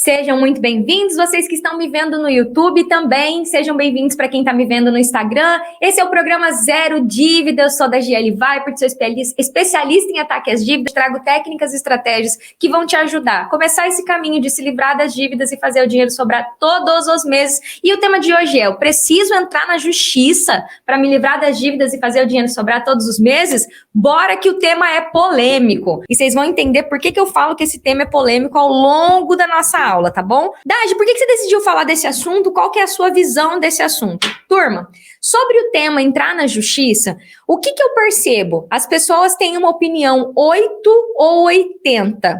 Sejam muito bem-vindos, vocês que estão me vendo no YouTube também, sejam bem-vindos para quem está me vendo no Instagram. Esse é o programa Zero Dívida, eu sou da GL Viper, sou especialista em ataque às dívidas, trago técnicas e estratégias que vão te ajudar a começar esse caminho de se livrar das dívidas e fazer o dinheiro sobrar todos os meses. E o tema de hoje é, eu preciso entrar na justiça para me livrar das dívidas e fazer o dinheiro sobrar todos os meses? Bora que o tema é polêmico. E vocês vão entender por que eu falo que esse tema é polêmico ao longo da nossa aula, tá bom? Dade, por que você decidiu falar desse assunto? Qual que é a sua visão desse assunto? Turma, sobre o tema entrar na justiça, o que eu percebo? As pessoas têm uma opinião 8 ou 80.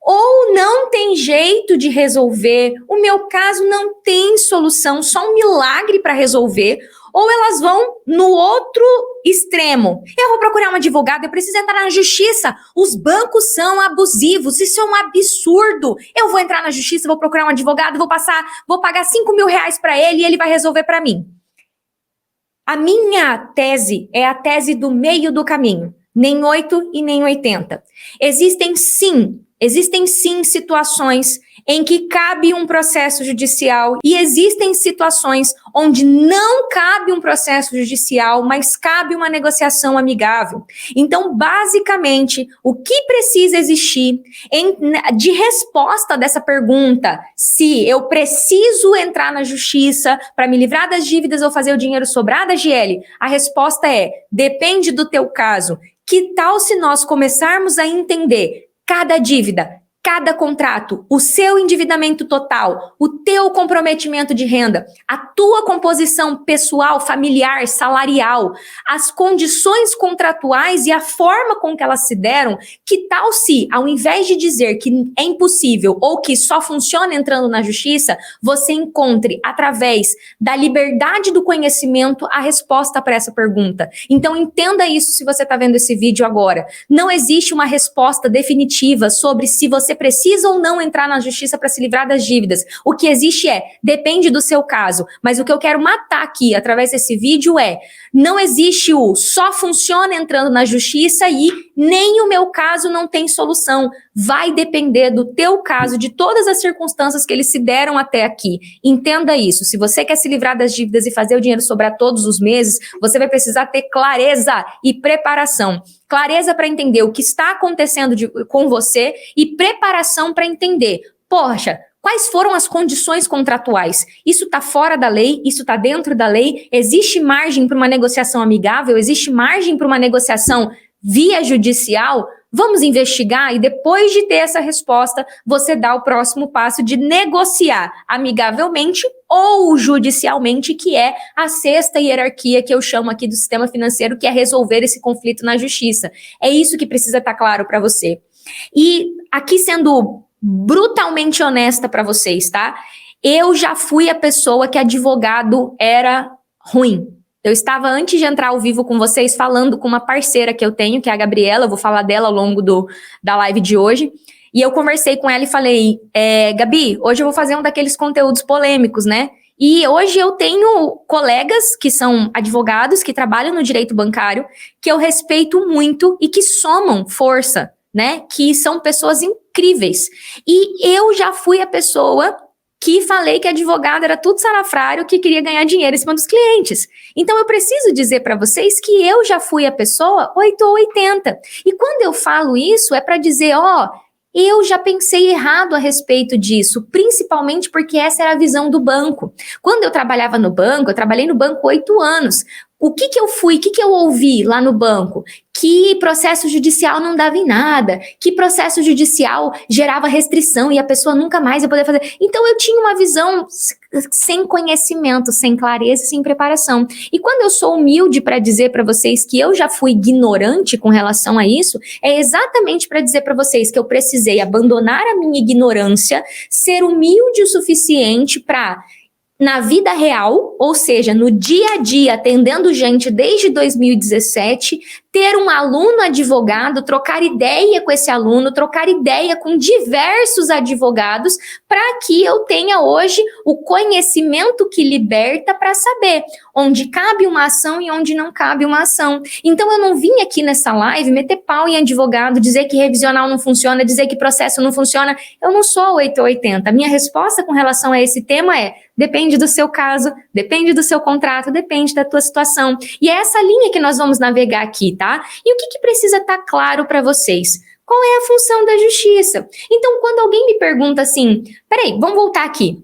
Ou não tem jeito de resolver, o meu caso não tem solução, só um milagre para resolver, ou elas vão no outro extremo. Eu vou procurar um advogado, eu preciso entrar na justiça, os bancos são abusivos, isso é um absurdo. Eu vou entrar na justiça, vou procurar um advogado, vou pagar 5 mil reais para ele e ele vai resolver para mim. A minha tese é a tese do meio do caminho, nem 8 e nem 80. Existem sim situações em que cabe um processo judicial e existem situações onde não cabe um processo judicial, mas cabe uma negociação amigável. Então, basicamente, o que precisa existir de resposta dessa pergunta, se eu preciso entrar na justiça para me livrar das dívidas ou fazer o dinheiro sobrar da GL, a resposta é, depende do teu caso. Que tal se nós começarmos a entender cada dívida, cada contrato, o seu endividamento total, o teu comprometimento de renda, a tua composição pessoal, familiar, salarial, as condições contratuais e a forma com que elas se deram, que tal se, ao invés de dizer que é impossível ou que só funciona entrando na justiça, você encontre, através da liberdade do conhecimento, a resposta para essa pergunta. Então, entenda isso se você está vendo esse vídeo agora. Não existe uma resposta definitiva sobre se você precisa ou não entrar na justiça para se livrar das dívidas. O que existe depende do seu caso. Mas o que eu quero matar aqui, através desse vídeo, não existe o só funciona entrando na justiça e nem o meu caso não tem solução. Vai depender do teu caso, de todas as circunstâncias que eles se deram até aqui. Entenda isso. Se você quer se livrar das dívidas e fazer o dinheiro sobrar todos os meses, você vai precisar ter clareza e preparação. Clareza para entender o que está acontecendo com você e preparação para entender, poxa, quais foram as condições contratuais? Isso está fora da lei? Isso está dentro da lei? Existe margem para uma negociação amigável? Existe margem para uma negociação via judicial? Vamos investigar e depois de ter essa resposta, você dá o próximo passo de negociar amigavelmente ou judicialmente, que é a sexta hierarquia que eu chamo aqui do sistema financeiro, que é resolver esse conflito na justiça. É isso que precisa estar claro para você. E aqui sendo brutalmente honesta para vocês, tá? Eu já fui a pessoa que advogado era ruim. Eu estava, antes de entrar ao vivo com vocês, falando com uma parceira que eu tenho, que é a Gabriela, eu vou falar dela ao longo da live de hoje, e eu conversei com ela e falei, Gabi, hoje eu vou fazer um daqueles conteúdos polêmicos, né? E hoje eu tenho colegas que são advogados, que trabalham no direito bancário, que eu respeito muito e que somam força, né? Que são pessoas incríveis. E eu já fui a pessoa que falei que advogado era tudo salafrário que queria ganhar dinheiro em cima dos clientes. Então eu preciso dizer para vocês que eu já fui a pessoa 8 ou 80. E quando eu falo isso é para dizer, eu já pensei errado a respeito disso, principalmente porque essa era a visão do banco. Quando eu trabalhava no banco, eu trabalhei no banco 8 anos. O que eu ouvi lá no banco? Que processo judicial não dava em nada, que processo judicial gerava restrição e a pessoa nunca mais ia poder fazer. Então eu tinha uma visão sem conhecimento, sem clareza, sem preparação. E quando eu sou humilde para dizer para vocês que eu já fui ignorante com relação a isso, é exatamente para dizer para vocês que eu precisei abandonar a minha ignorância, ser humilde o suficiente para, na vida real, ou seja, no dia a dia, atendendo gente desde 2017, ter um aluno advogado, trocar ideia com esse aluno, trocar ideia com diversos advogados, para que eu tenha hoje o conhecimento que liberta para saber onde cabe uma ação e onde não cabe uma ação. Então eu não vim aqui nessa live meter pau em advogado, dizer que revisional não funciona, dizer que processo não funciona. Eu não sou 880. A minha resposta com relação a esse tema é: depende do seu caso, depende do seu contrato, depende da tua situação. E é essa linha que nós vamos navegar aqui, tá? E o que precisa estar claro para vocês? Qual é a função da justiça? Então, quando alguém me pergunta assim, peraí, vamos voltar aqui.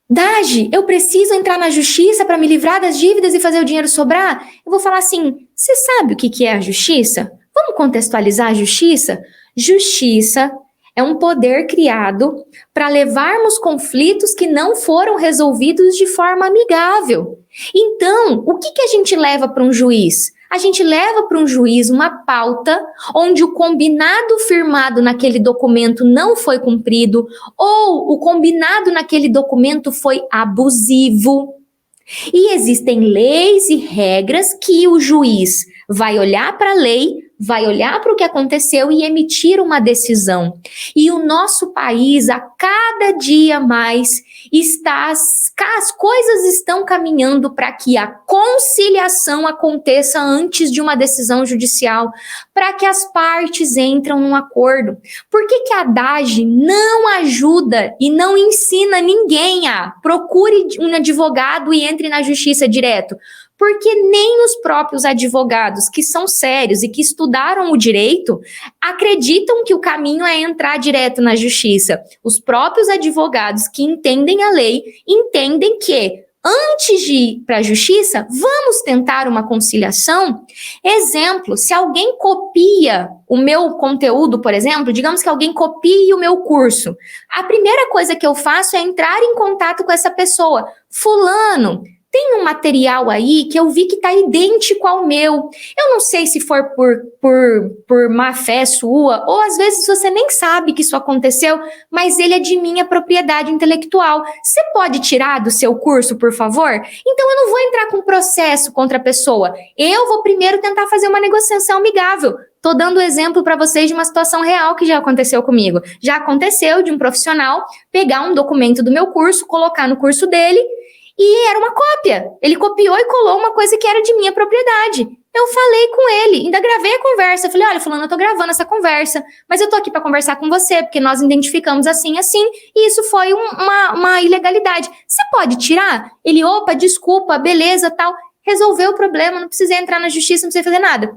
Dagi, eu preciso entrar na justiça para me livrar das dívidas e fazer o dinheiro sobrar? Eu vou falar assim, você sabe o que é a justiça? Vamos contextualizar a justiça? Justiça é um poder criado para levarmos conflitos que não foram resolvidos de forma amigável. Então, o que a gente leva para um juiz? A gente leva para um juiz uma pauta onde o combinado firmado naquele documento não foi cumprido ou o combinado naquele documento foi abusivo. E existem leis e regras que o juiz vai olhar para a lei, vai olhar para o que aconteceu e emitir uma decisão. E o nosso país, a cada dia mais, as coisas estão caminhando para que a conciliação aconteça antes de uma decisão judicial, para que as partes entrem num acordo. Por que a Dagi não ajuda e não ensina ninguém a procure um advogado e entre na justiça direto? Porque nem os próprios advogados que são sérios e que estudaram o direito acreditam que o caminho é entrar direto na justiça. Os próprios advogados que entendem a lei entendem que antes de ir para a justiça, vamos tentar uma conciliação? Exemplo, se alguém copia o meu conteúdo, por exemplo, digamos que alguém copie o meu curso, a primeira coisa que eu faço é entrar em contato com essa pessoa. Fulano, tem um material aí que eu vi que está idêntico ao meu. Eu não sei se for por má fé sua, ou às vezes você nem sabe que isso aconteceu, mas ele é de minha propriedade intelectual. Você pode tirar do seu curso, por favor? Então eu não vou entrar com processo contra a pessoa. Eu vou primeiro tentar fazer uma negociação amigável. Tô dando exemplo para vocês de uma situação real que já aconteceu comigo. Já aconteceu de um profissional pegar um documento do meu curso, colocar no curso dele, e era uma cópia. Ele copiou e colou uma coisa que era de minha propriedade. Eu falei com ele, ainda gravei a conversa. Eu falei, olha, fulano, eu tô gravando essa conversa, mas eu tô aqui para conversar com você, porque nós identificamos assim, e isso foi uma ilegalidade. Você pode tirar? Ele, opa, desculpa, beleza, tal. Resolveu o problema, não precisei entrar na justiça, não precisei fazer nada.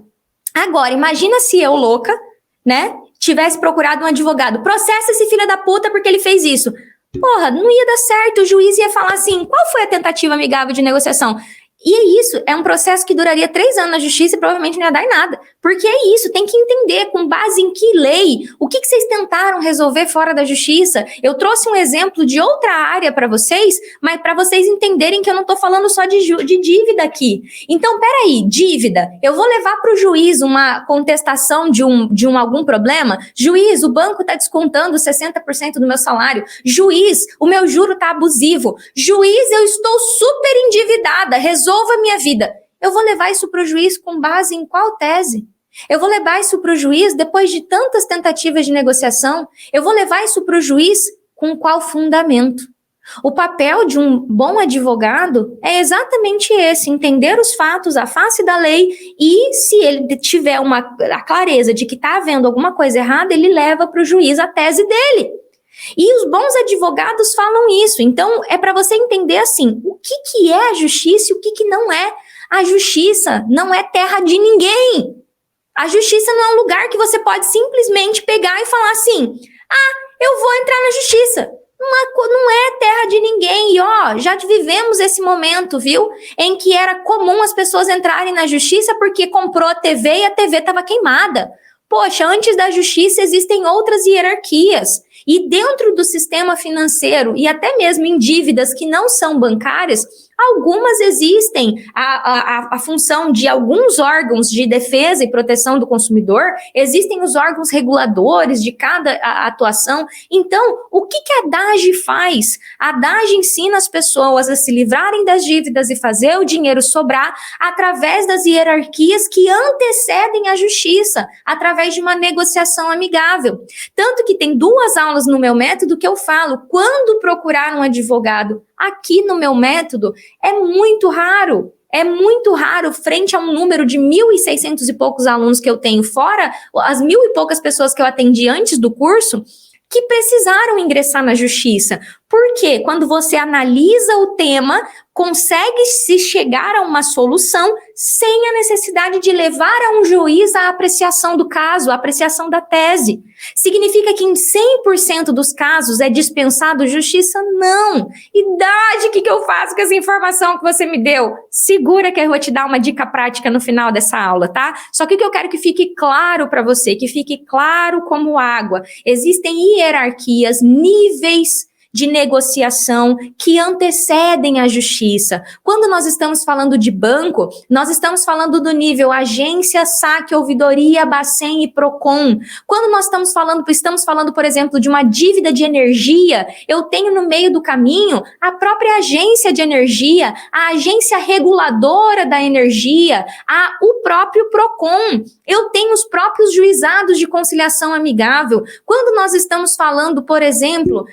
Agora, imagina se eu, louca, né, tivesse procurado um advogado. Processa esse filho da puta porque ele fez isso. Porra, não ia dar certo, o juiz ia falar assim, qual foi a tentativa amigável de negociação? E é isso, é um processo que duraria 3 anos na justiça e provavelmente não ia dar em nada. Porque é isso, tem que entender com base em que lei, o que vocês tentaram resolver fora da justiça. Eu trouxe um exemplo de outra área para vocês, mas para vocês entenderem que eu não estou falando só de dívida aqui. Então, peraí, dívida, eu vou levar para o juiz uma contestação de algum problema? Juiz, o banco está descontando 60% do meu salário. Juiz, o meu juro está abusivo. Juiz, eu estou super endividada, resolva a minha vida. Eu vou levar isso para o juiz com base em qual tese? Eu vou levar isso para o juiz depois de tantas tentativas de negociação? Eu vou levar isso para o juiz com qual fundamento? O papel de um bom advogado é exatamente esse, entender os fatos, a face da lei, e se ele tiver a clareza de que está havendo alguma coisa errada, ele leva para o juiz a tese dele. E os bons advogados falam isso. Então, é para você entender assim, o que é a justiça e o que não é. A justiça não é terra de ninguém. A justiça não é um lugar que você pode simplesmente pegar e falar assim, eu vou entrar na justiça. Não é terra de ninguém. E já vivemos esse momento, viu? Em que era comum as pessoas entrarem na justiça porque comprou a TV e a TV estava queimada. Poxa, antes da justiça existem outras hierarquias. E dentro do sistema financeiro e até mesmo em dívidas que não são bancárias, Algumas existem a função de alguns órgãos de defesa e proteção do consumidor, existem os órgãos reguladores de cada atuação. Então, o que a DAGE faz? A DAGE ensina as pessoas a se livrarem das dívidas e fazer o dinheiro sobrar através das hierarquias que antecedem a justiça, através de uma negociação amigável. Tanto que tem 2 aulas no meu método que eu falo, quando procurar um advogado aqui no meu método, é muito raro frente a um número de 1.600 e poucos alunos que eu tenho, fora as 1.000 e poucas pessoas que eu atendi antes do curso, que precisaram ingressar na justiça. Porque quando você analisa o tema, consegue se chegar a uma solução sem a necessidade de levar a um juiz a apreciação do caso, a apreciação da tese. Significa que em 100% dos casos é dispensado justiça? Não. Idade, o que eu faço com essa informação que você me deu? Segura que eu vou te dar uma dica prática no final dessa aula, tá? Só que o que eu quero que fique claro para você, que fique claro como água. Existem hierarquias, níveis de negociação que antecedem a justiça. Quando nós estamos falando de banco, nós estamos falando do nível agência, saque, ouvidoria, Bacen e Procon. Quando nós estamos falando, por exemplo, de uma dívida de energia, eu tenho no meio do caminho a própria agência de energia, a agência reguladora da energia, o próprio Procon. Eu tenho os próprios juizados de conciliação amigável. Quando nós estamos falando, por exemplo,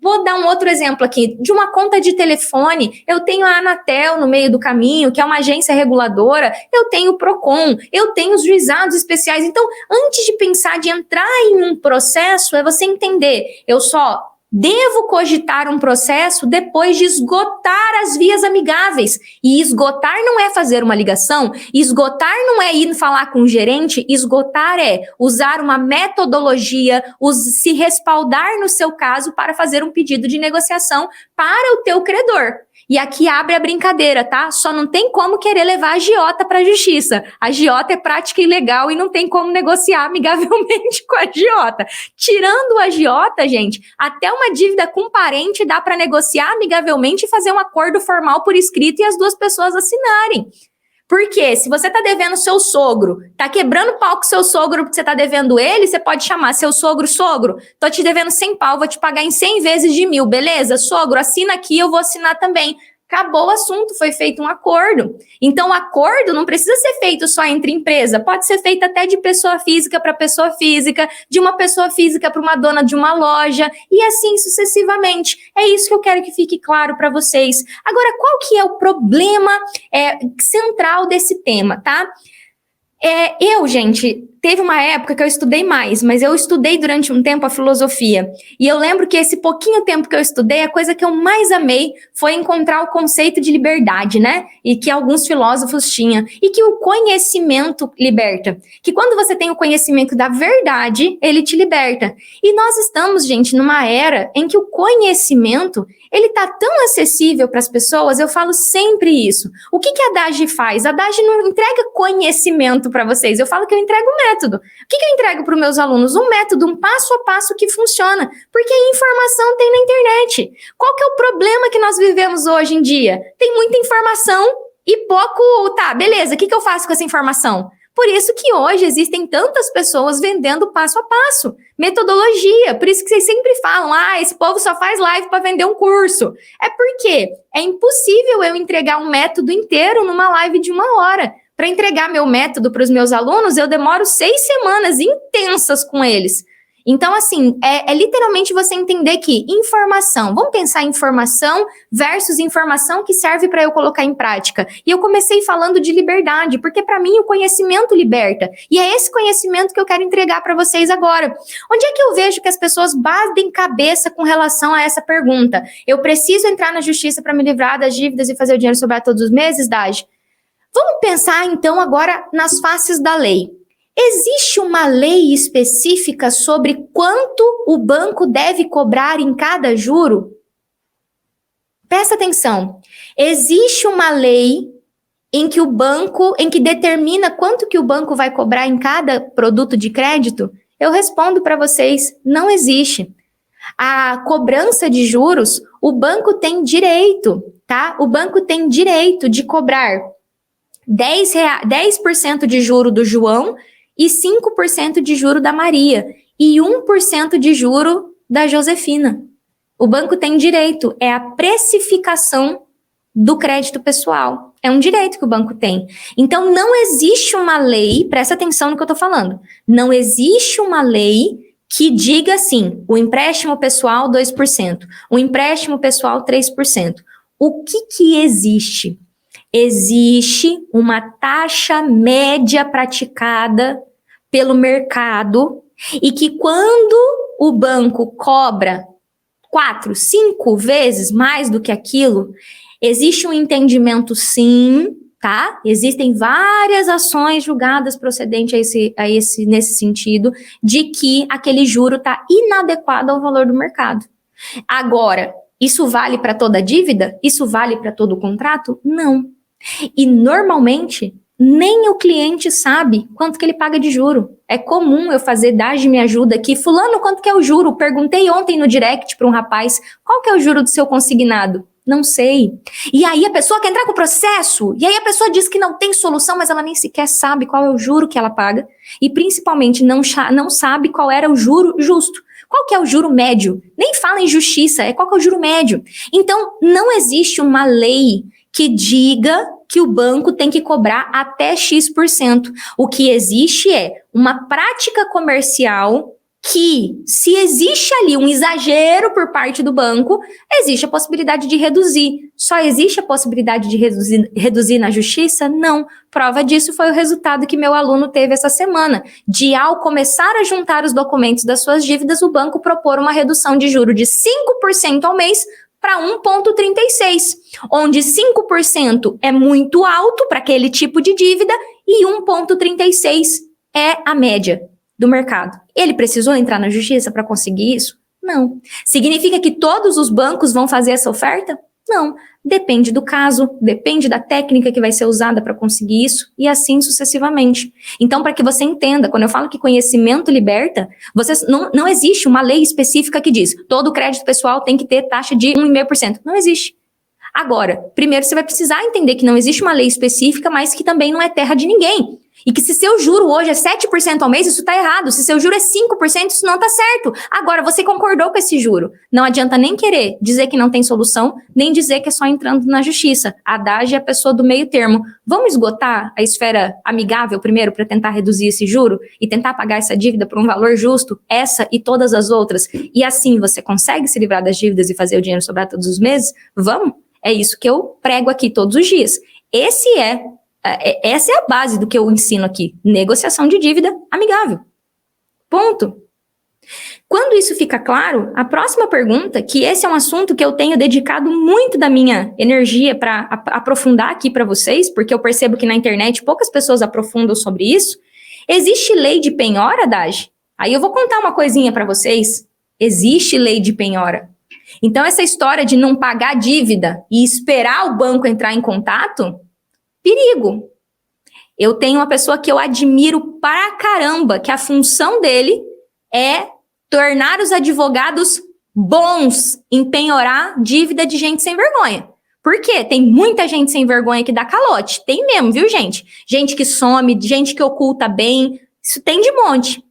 vou dar um outro exemplo aqui, de uma conta de telefone, eu tenho a Anatel no meio do caminho, que é uma agência reguladora, eu tenho o Procon, eu tenho os juizados especiais. Então, antes de pensar de entrar em um processo, é você entender, eu só devo cogitar um processo depois de esgotar as vias amigáveis. E esgotar não é fazer uma ligação, esgotar não é ir falar com o gerente, esgotar é usar uma metodologia, se respaldar no seu caso para fazer um pedido de negociação para o teu credor. E aqui abre a brincadeira, tá? Só não tem como querer levar a agiota para a justiça. A agiota é prática ilegal e não tem como negociar amigavelmente com a agiota. Tirando a agiota, gente, até uma dívida com parente dá para negociar amigavelmente e fazer um acordo formal por escrito e as 2 pessoas assinarem. Porque se você tá devendo seu sogro, tá quebrando pau com seu sogro porque você tá devendo ele, você pode chamar seu sogro, tô te devendo 100 pau, vou te pagar em 100 vezes de 1.000, beleza? Sogro, assina aqui, eu vou assinar também. Acabou o assunto, foi feito um acordo. Então, o acordo não precisa ser feito só entre empresa, pode ser feito até de pessoa física para pessoa física, de uma pessoa física para uma dona de uma loja, e assim sucessivamente. É isso que eu quero que fique claro para vocês. Agora, qual que é o problema central desse tema, tá? Gente, teve uma época que eu estudei mais, mas eu estudei durante um tempo a filosofia. E eu lembro que esse pouquinho tempo que eu estudei, a coisa que eu mais amei foi encontrar o conceito de liberdade, né? E que alguns filósofos tinham. E que o conhecimento liberta. Que quando você tem o conhecimento da verdade, ele te liberta. E nós estamos, gente, numa era em que o conhecimento, ele tá tão acessível para as pessoas, eu falo sempre isso. O que a DAGE faz? A DAGE não entrega conhecimento para vocês, eu falo que eu entrego um método. O que eu entrego para os meus alunos? Um método, um passo a passo que funciona, porque a informação tem na internet. Qual que é o problema que nós vivemos hoje em dia? Tem muita informação e pouco... Tá, beleza, o que eu faço com essa informação? Por isso que hoje existem tantas pessoas vendendo passo a passo, metodologia. Por isso que vocês sempre falam, esse povo só faz live para vender um curso. É porque é impossível eu entregar um método inteiro numa live de 1 hora. Para entregar meu método para os meus alunos, eu demoro 6 semanas intensas com eles. Então, assim, é literalmente você entender que informação, vamos pensar em informação versus informação que serve para eu colocar em prática. E eu comecei falando de liberdade, porque para mim o conhecimento liberta. E é esse conhecimento que eu quero entregar para vocês agora. Onde é que eu vejo que as pessoas batem cabeça com relação a essa pergunta? Eu preciso entrar na justiça para me livrar das dívidas e fazer o dinheiro sobrar todos os meses, Dage? Vamos pensar, então, agora nas faces da lei. Existe uma lei específica sobre quanto o banco deve cobrar em cada juro? Presta atenção. Existe uma lei em que determina quanto que o banco vai cobrar em cada produto de crédito? Eu respondo para vocês, não existe. A cobrança de juros O banco tem direito, tá? O banco tem direito de cobrar 10% de juro do João e 5% de juro da Maria e 1% de juro da Josefina. O banco tem direito, é a precificação do crédito pessoal. É um direito que o banco tem. Então, não existe uma lei, presta atenção no que eu estou falando, não existe uma lei que diga assim, o empréstimo pessoal 2%, o empréstimo pessoal 3%. O que existe? Existe uma taxa média praticada pelo mercado e que quando o banco cobra 4, 5 vezes mais do que aquilo, existe um entendimento sim, tá? Existem várias ações julgadas procedentes nesse sentido, de que aquele juro está inadequado ao valor do mercado. Agora, isso vale para toda dívida? Isso vale para todo contrato? Não. E normalmente, nem o cliente sabe quanto que ele paga de juro. É comum eu fazer Dage me ajuda aqui. Fulano, quanto que é o juro? Perguntei ontem no direct para um rapaz, qual que é o juro do seu consignado? Não sei. E aí a pessoa quer entrar com o processo, e aí a pessoa diz que não tem solução, mas ela nem sequer sabe qual é o juro que ela paga, e principalmente não sabe qual era o juro justo. Qual que é o juro médio? Nem fala em justiça, qual que é o juro médio. Então, não existe uma lei que diga que o banco tem que cobrar até X%. O que existe é uma prática comercial que, se existe ali um exagero por parte do banco, existe a possibilidade de reduzir. Só existe a possibilidade de reduzir na justiça? Não. Prova disso foi o resultado que meu aluno teve essa semana, de ao começar a juntar os documentos das suas dívidas, o banco propor uma redução de juro de 5% ao mês para 1,36%, onde 5% é muito alto para aquele tipo de dívida e 1,36% é a média do mercado. Ele precisou entrar na justiça para conseguir isso? Não. Significa que todos os bancos vão fazer essa oferta? Não. Depende do caso, depende da técnica que vai ser usada para conseguir isso e assim sucessivamente. Então, para que você entenda, quando eu falo que conhecimento liberta, não existe uma lei específica que diz todo crédito pessoal tem que ter taxa de 1,5%. Não existe. Agora, primeiro você vai precisar entender que não existe uma lei específica, mas que também não é terra de ninguém. E que se seu juro hoje é 7% ao mês, isso está errado. Se seu juro é 5%, isso não está certo. Agora, você concordou com esse juro. Não adianta nem querer dizer que não tem solução, nem dizer que é só entrando na justiça. A Dage é a pessoa do meio termo. Vamos esgotar a esfera amigável primeiro para tentar reduzir esse juro e tentar pagar essa dívida por um valor justo, essa e todas as outras. E assim você consegue se livrar das dívidas e fazer o dinheiro sobrar todos os meses? Vamos? É isso que eu prego aqui todos os dias. Essa é a base do que eu ensino aqui. Negociação de dívida amigável. Ponto. Quando isso fica claro, a próxima pergunta, que esse é um assunto que eu tenho dedicado muito da minha energia para aprofundar aqui para vocês, porque eu percebo que na internet poucas pessoas aprofundam sobre isso. Existe lei de penhora, Dage? Aí eu vou contar uma coisinha para vocês. Existe lei de penhora. Então, essa história de não pagar dívida e esperar o banco entrar em contato, perigo. Eu tenho uma pessoa que eu admiro pra caramba, que a função dele é tornar os advogados bons em penhorar dívida de gente sem vergonha. Por quê? Tem muita gente sem vergonha que dá calote. Tem mesmo, viu, gente? Gente que some, gente que oculta bem. Isso tem de monte.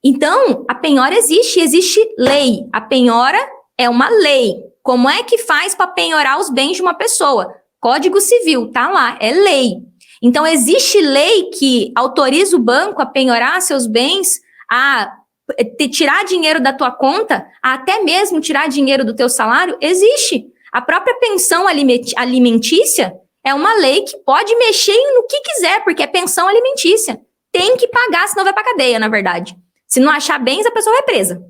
Então, a penhora existe lei. A penhora é uma lei. Como é que faz para penhorar os bens de uma pessoa? Código Civil, tá lá, é lei. Então, existe lei que autoriza o banco a penhorar seus bens, a tirar dinheiro da tua conta, a até mesmo tirar dinheiro do teu salário? Existe. A própria pensão alimentícia é uma lei que pode mexer no que quiser, porque é pensão alimentícia. Tem que pagar, senão vai pra cadeia, na verdade. Se não achar bens, a pessoa vai presa.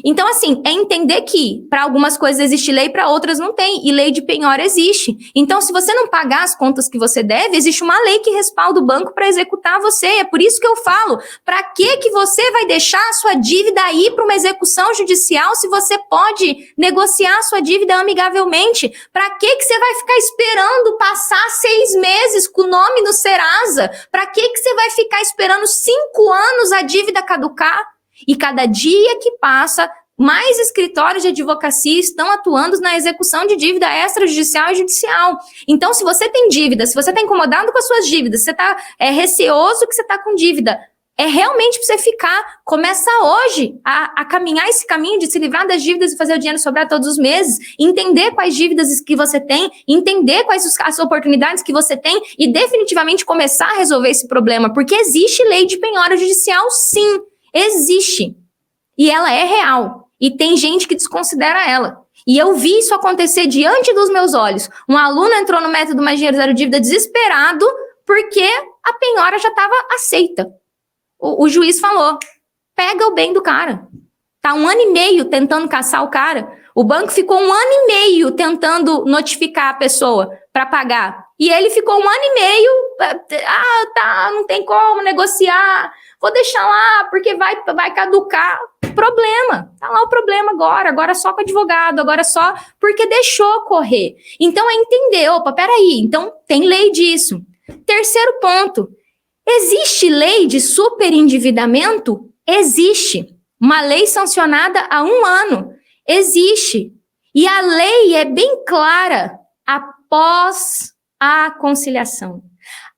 Então, assim, é entender que para algumas coisas existe lei, para outras não tem. E lei de penhora existe. Então, se você não pagar as contas que você deve, existe uma lei que respalda o banco para executar você. É por isso que eu falo, para que você vai deixar a sua dívida aí para uma execução judicial se você pode negociar a sua dívida amigavelmente? Para que você vai ficar esperando passar 6 meses com o nome no Serasa? Para que você vai ficar esperando 5 anos a dívida caducar? E cada dia que passa, mais escritórios de advocacia estão atuando na execução de dívida extrajudicial e judicial. Então, se você tem dívida, se você está incomodado com as suas dívidas, se você está receoso que você está com dívida, é realmente para você começa hoje a caminhar esse caminho de se livrar das dívidas e fazer o dinheiro sobrar todos os meses, entender quais dívidas que você tem, entender quais as oportunidades que você tem e definitivamente começar a resolver esse problema, porque existe lei de penhora judicial, sim, existe. E ela é real. E tem gente que desconsidera ela. E eu vi isso acontecer diante dos meus olhos. Um aluno entrou no método Mais Dinheiro Zero Dívida desesperado porque a penhora já estava aceita. O juiz falou, pega o bem do cara. Tá 1 ano e meio tentando caçar o cara. O banco ficou 1 ano e meio tentando notificar a pessoa para pagar. E ele ficou 1 ano e meio, não tem como negociar, vou deixar lá porque vai caducar. Problema, tá lá o problema agora só com o advogado, agora só porque deixou correr. Então é entender, peraí, então tem lei disso. Terceiro ponto, existe lei de superendividamento? Existe. Uma lei sancionada há 1 ano. Existe. E a lei é bem clara após a conciliação.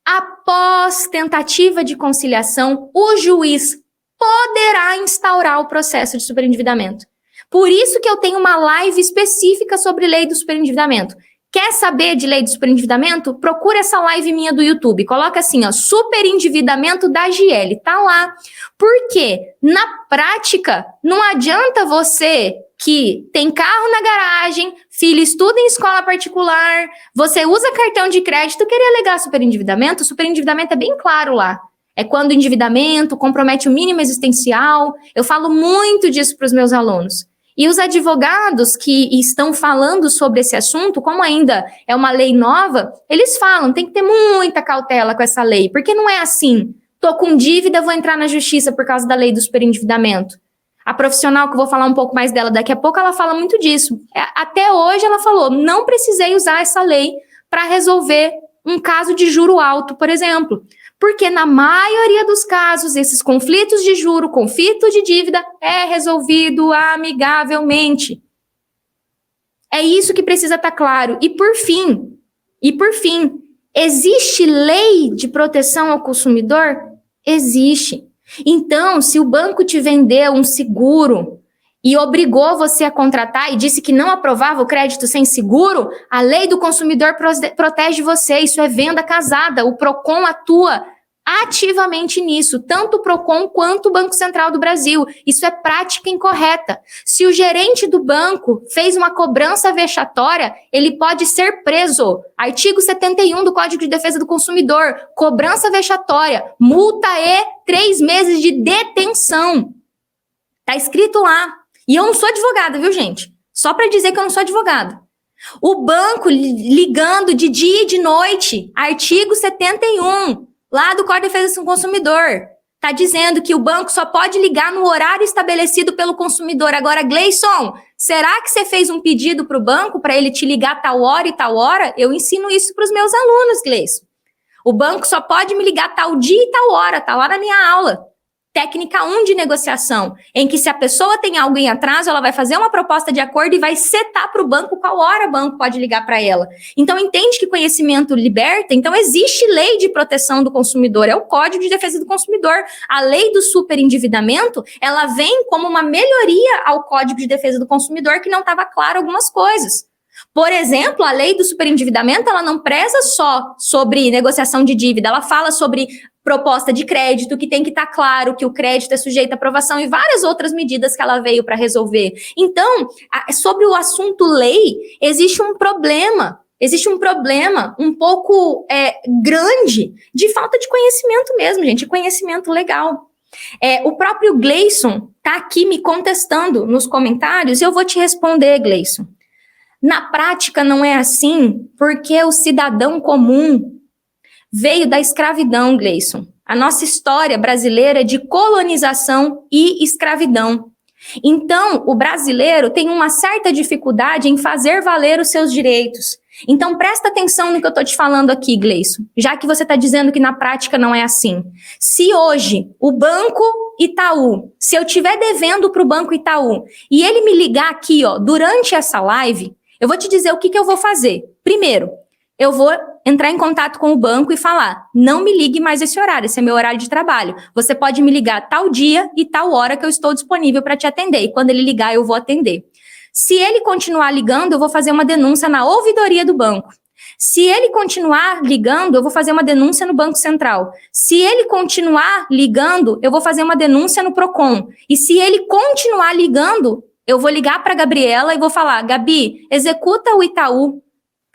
Após tentativa de conciliação, o juiz poderá instaurar o processo de superendividamento. Por isso que eu tenho uma live específica sobre lei do superendividamento. Quer saber de lei do superendividamento? Procura essa live minha do YouTube. Coloca assim, superendividamento da Giele. Tá lá. Porque, na prática, não adianta você que tem carro na garagem, filho estuda em escola particular, você usa cartão de crédito, querer alegar superendividamento. O superendividamento é bem claro lá. É quando o endividamento compromete o mínimo existencial. Eu falo muito disso para os meus alunos. E os advogados que estão falando sobre esse assunto, como ainda é uma lei nova, eles falam, tem que ter muita cautela com essa lei, porque não é assim, tô com dívida, vou entrar na justiça por causa da lei do superendividamento. A profissional, que eu vou falar um pouco mais dela daqui a pouco, ela fala muito disso. Até hoje ela falou, não precisei usar essa lei para resolver um caso de juro alto, por exemplo. Porque na maioria dos casos, esses conflitos de juro, conflito de dívida, é resolvido amigavelmente. É isso que precisa estar claro. E por fim, existe lei de proteção ao consumidor? Existe. Então, se o banco te vendeu um seguro e obrigou você a contratar e disse que não aprovava o crédito sem seguro, a lei do consumidor protege você. Isso é venda casada. O PROCON atua ativamente nisso, tanto o PROCON quanto o Banco Central do Brasil. Isso é prática incorreta. Se o gerente do banco fez uma cobrança vexatória, ele pode ser preso. Artigo 71 do Código de Defesa do Consumidor. Cobrança vexatória, multa e 3 meses de detenção. Tá escrito lá. E eu não sou advogada, viu, gente? Só para dizer que eu não sou advogada. O banco ligando de dia e de noite, artigo 71, lá do Código de Defesa do Consumidor, tá dizendo que o banco só pode ligar no horário estabelecido pelo consumidor. Agora, Gleison, será que você fez um pedido para o banco para ele te ligar tal hora e tal hora? Eu ensino isso para os meus alunos, Gleison. O banco só pode me ligar tal dia e tal hora, tá lá na minha aula. Técnica 1 de negociação, em que se a pessoa tem algo em atraso, ela vai fazer uma proposta de acordo e vai setar para o banco qual hora o banco pode ligar para ela. Então, entende que conhecimento liberta? Então, existe lei de proteção do consumidor, é o Código de Defesa do Consumidor. A lei do superendividamento, ela vem como uma melhoria ao Código de Defesa do Consumidor, que não estava claro algumas coisas. Por exemplo, a lei do superendividamento, ela não preza só sobre negociação de dívida, ela fala sobre proposta de crédito, que tem que estar claro que o crédito é sujeito à aprovação e várias outras medidas que ela veio para resolver. Então, sobre o assunto lei, existe um problema um pouco grande de falta de conhecimento mesmo, gente, conhecimento legal. O próprio Gleison está aqui me contestando nos comentários e eu vou te responder, Gleison. Na prática não é assim, porque o cidadão comum veio da escravidão, Gleison. A nossa história brasileira é de colonização e escravidão. Então, o brasileiro tem uma certa dificuldade em fazer valer os seus direitos. Então, presta atenção no que eu estou te falando aqui, Gleison, já que você está dizendo que na prática não é assim. Se hoje o banco Itaú, se eu estiver devendo para o Banco Itaú e ele me ligar aqui, ó, durante essa live, eu vou te dizer o que eu vou fazer. Primeiro, eu vou entrar em contato com o banco e falar, não me ligue mais esse horário, esse é meu horário de trabalho. Você pode me ligar tal dia e tal hora que eu estou disponível para te atender. E quando ele ligar, eu vou atender. Se ele continuar ligando, eu vou fazer uma denúncia na ouvidoria do banco. Se ele continuar ligando, eu vou fazer uma denúncia no Banco Central. Se ele continuar ligando, eu vou fazer uma denúncia no Procon. E se ele continuar ligando, eu vou ligar para a Gabriela e vou falar, Gabi, executa o Itaú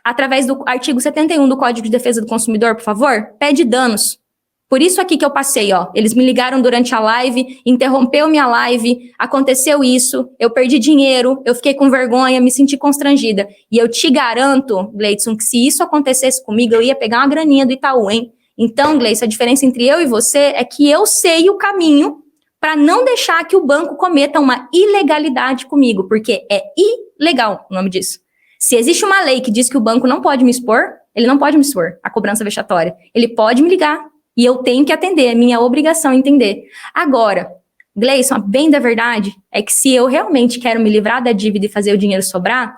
através do artigo 71 do Código de Defesa do Consumidor, por favor, pede danos. Por isso aqui que eu passei, ó. Eles me ligaram durante a live, interrompeu minha live, aconteceu isso, eu perdi dinheiro, eu fiquei com vergonha, me senti constrangida. E eu te garanto, Gleidson, que se isso acontecesse comigo, eu ia pegar uma graninha do Itaú, hein? Então, Gleidson, a diferença entre eu e você é que eu sei o caminho para não deixar que o banco cometa uma ilegalidade comigo, porque é ilegal o nome disso. Se existe uma lei que diz que o banco não pode me expor, ele não pode me expor, a cobrança vexatória. Ele pode me ligar. E eu tenho que atender, é minha obrigação entender. Agora, Gleison, a bem da verdade é que se eu realmente quero me livrar da dívida e fazer o dinheiro sobrar,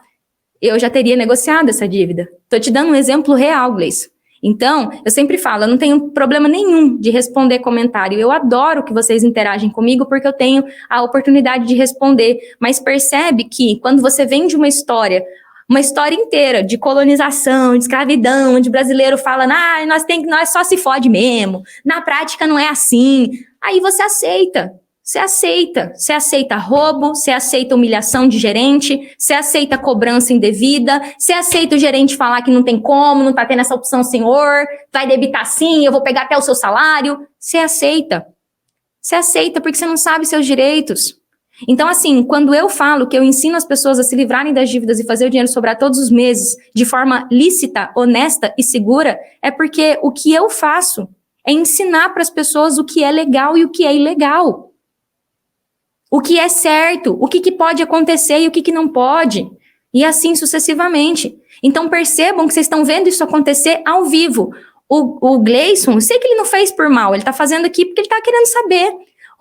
eu já teria negociado essa dívida. Estou te dando um exemplo real, Gleison. Então, eu sempre falo, eu não tenho problema nenhum de responder comentário. Eu adoro que vocês interagem comigo porque eu tenho a oportunidade de responder. Mas percebe que quando você vende uma história inteira de colonização, de escravidão, onde o brasileiro fala, nós só se fode mesmo, na prática não é assim. Aí você aceita roubo, você aceita humilhação de gerente, você aceita cobrança indevida, você aceita o gerente falar que não tem como, não tá tendo essa opção, senhor, vai debitar sim, eu vou pegar até o seu salário. Você aceita porque você não sabe seus direitos. Então, assim, quando eu falo que eu ensino as pessoas a se livrarem das dívidas e fazer o dinheiro sobrar todos os meses de forma lícita, honesta e segura, é porque o que eu faço é ensinar para as pessoas o que é legal e o que é ilegal. O que é certo, o que pode acontecer e o que não pode. E assim sucessivamente. Então, percebam que vocês estão vendo isso acontecer ao vivo. O Gleison, eu sei que ele não fez por mal, ele está fazendo aqui porque ele está querendo saber.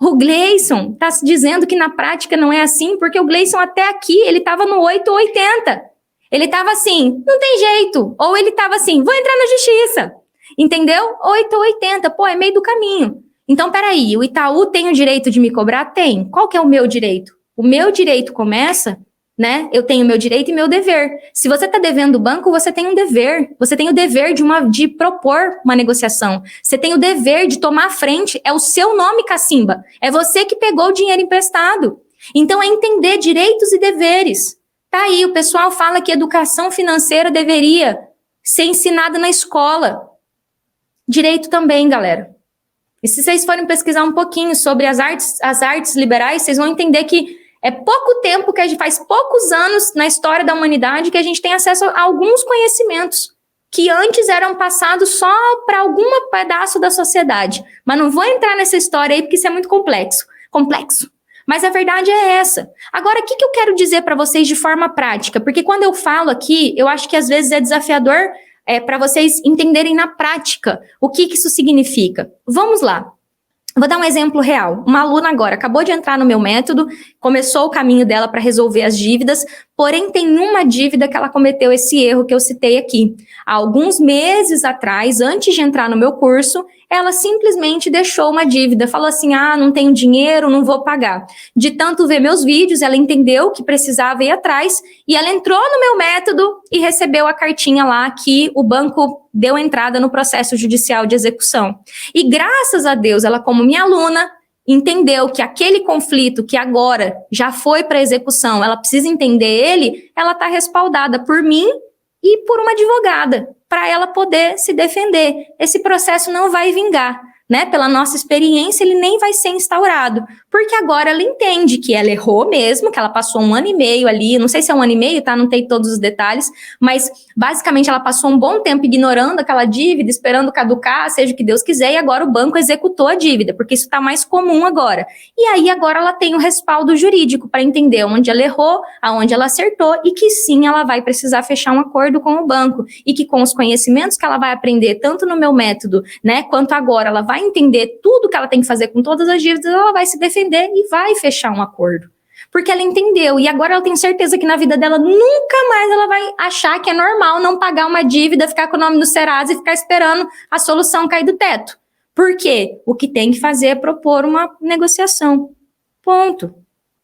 O Gleison está dizendo que na prática não é assim, porque o Gleison até aqui, ele estava no 8 ou 80. Ele estava assim, não tem jeito. Ou ele estava assim, vou entrar na justiça. Entendeu? 8 ou 80, pô, é meio do caminho. Então, peraí, o Itaú tem o direito de me cobrar? Tem. Qual que é o meu direito? O meu direito começa, né? Eu tenho meu direito e meu dever. Se você está devendo o banco, você tem um dever. Você tem o dever de propor uma negociação. Você tem o dever de tomar a frente. É o seu nome, cacimba. É você que pegou o dinheiro emprestado. Então, é entender direitos e deveres. Tá aí, o pessoal fala que educação financeira deveria ser ensinada na escola. Direito também, galera. E se vocês forem pesquisar um pouquinho sobre as artes liberais, vocês vão entender que é pouco tempo, que a gente faz poucos anos na história da humanidade que a gente tem acesso a alguns conhecimentos que antes eram passados só para algum pedaço da sociedade. Mas não vou entrar nessa história aí porque isso é muito complexo. Mas a verdade é essa. Agora, o que eu quero dizer para vocês de forma prática? Porque quando eu falo aqui, eu acho que às vezes é desafiador para vocês entenderem na prática o que isso significa. Vamos lá. Vou dar um exemplo real. Uma aluna agora acabou de entrar no meu método, começou o caminho dela para resolver as dívidas, porém tem uma dívida que ela cometeu esse erro que eu citei aqui. Há alguns meses atrás, antes de entrar no meu curso, ela simplesmente deixou uma dívida, falou assim, não tenho dinheiro, não vou pagar. De tanto ver meus vídeos, ela entendeu que precisava ir atrás e ela entrou no meu método e recebeu a cartinha lá que o banco deu entrada no processo judicial de execução. E graças a Deus, ela como minha aluna, entendeu que aquele conflito que agora já foi para execução, ela precisa entender ele, ela está respaldada por mim e por uma advogada, para ela poder se defender. Esse processo não vai vingar, né? Pela nossa experiência, ele nem vai ser instaurado, Porque agora ela entende que ela errou mesmo, que ela passou 1 ano e meio ali, não sei se é 1 ano e meio, tá? Não tem todos os detalhes, mas basicamente ela passou um bom tempo ignorando aquela dívida, esperando caducar, seja o que Deus quiser, e agora o banco executou a dívida, porque isso tá mais comum agora. E aí agora ela tem o respaldo jurídico para entender onde ela errou, aonde ela acertou, e que sim, ela vai precisar fechar um acordo com o banco, e que com os conhecimentos que ela vai aprender, tanto no meu método, né, quanto agora, ela vai entender tudo que ela tem que fazer com todas as dívidas, ela vai se defender e vai fechar um acordo. Porque ela entendeu, e agora ela tem certeza que na vida dela nunca mais ela vai achar que é normal não pagar uma dívida, ficar com o nome no Serasa e ficar esperando a solução cair do teto. Por quê? O que tem que fazer é propor uma negociação. Ponto.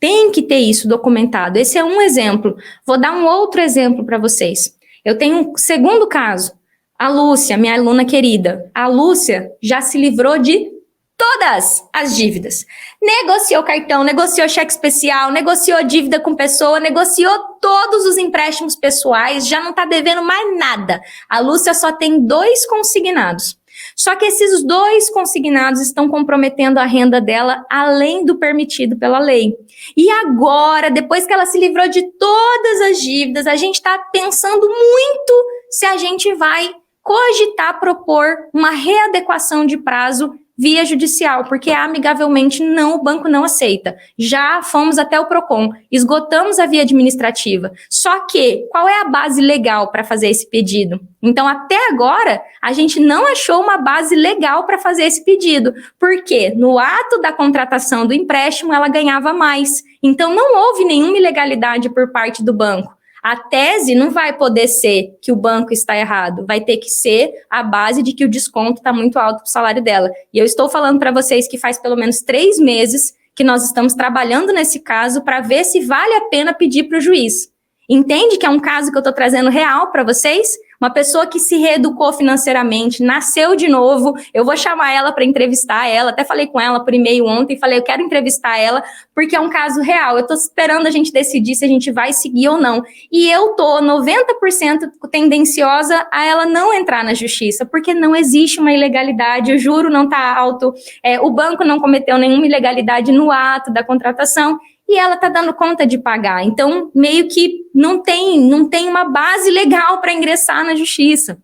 Tem que ter isso documentado. Esse é um exemplo. Vou dar um outro exemplo para vocês. Eu tenho um segundo caso. A Lúcia, minha aluna querida. A Lúcia já se livrou de todas as dívidas. Negociou cartão, negociou cheque especial, negociou dívida com pessoa, negociou todos os empréstimos pessoais, já não está devendo mais nada. A Lúcia só tem 2 consignados. Só que esses 2 consignados estão comprometendo a renda dela além do permitido pela lei. E agora, depois que ela se livrou de todas as dívidas, a gente está pensando muito se a gente vai cogitar propor uma readequação de prazo via judicial, porque amigavelmente não, o banco não aceita. Já fomos até o Procon, esgotamos a via administrativa. Só que, qual é a base legal para fazer esse pedido? Então, até agora, a gente não achou uma base legal para fazer esse pedido, porque no ato da contratação do empréstimo, ela ganhava mais. Então, não houve nenhuma ilegalidade por parte do banco. A tese não vai poder ser que o banco está errado, vai ter que ser a base de que o desconto está muito alto para o salário dela. E eu estou falando para vocês que faz pelo menos 3 meses que nós estamos trabalhando nesse caso para ver se vale a pena pedir para o juiz. Entende que é um caso que eu estou trazendo real para vocês? Uma pessoa que se reeducou financeiramente, nasceu de novo. Eu vou chamar ela para entrevistar ela. Até falei com ela por e-mail ontem, falei, eu quero entrevistar ela, porque é um caso real. Eu estou esperando a gente decidir se a gente vai seguir ou não. E eu estou 90% tendenciosa a ela não entrar na justiça, porque não existe uma ilegalidade, o juro não está alto, o banco não cometeu nenhuma ilegalidade no ato da contratação, e ela está dando conta de pagar. Então, meio que não tem uma base legal para ingressar na justiça.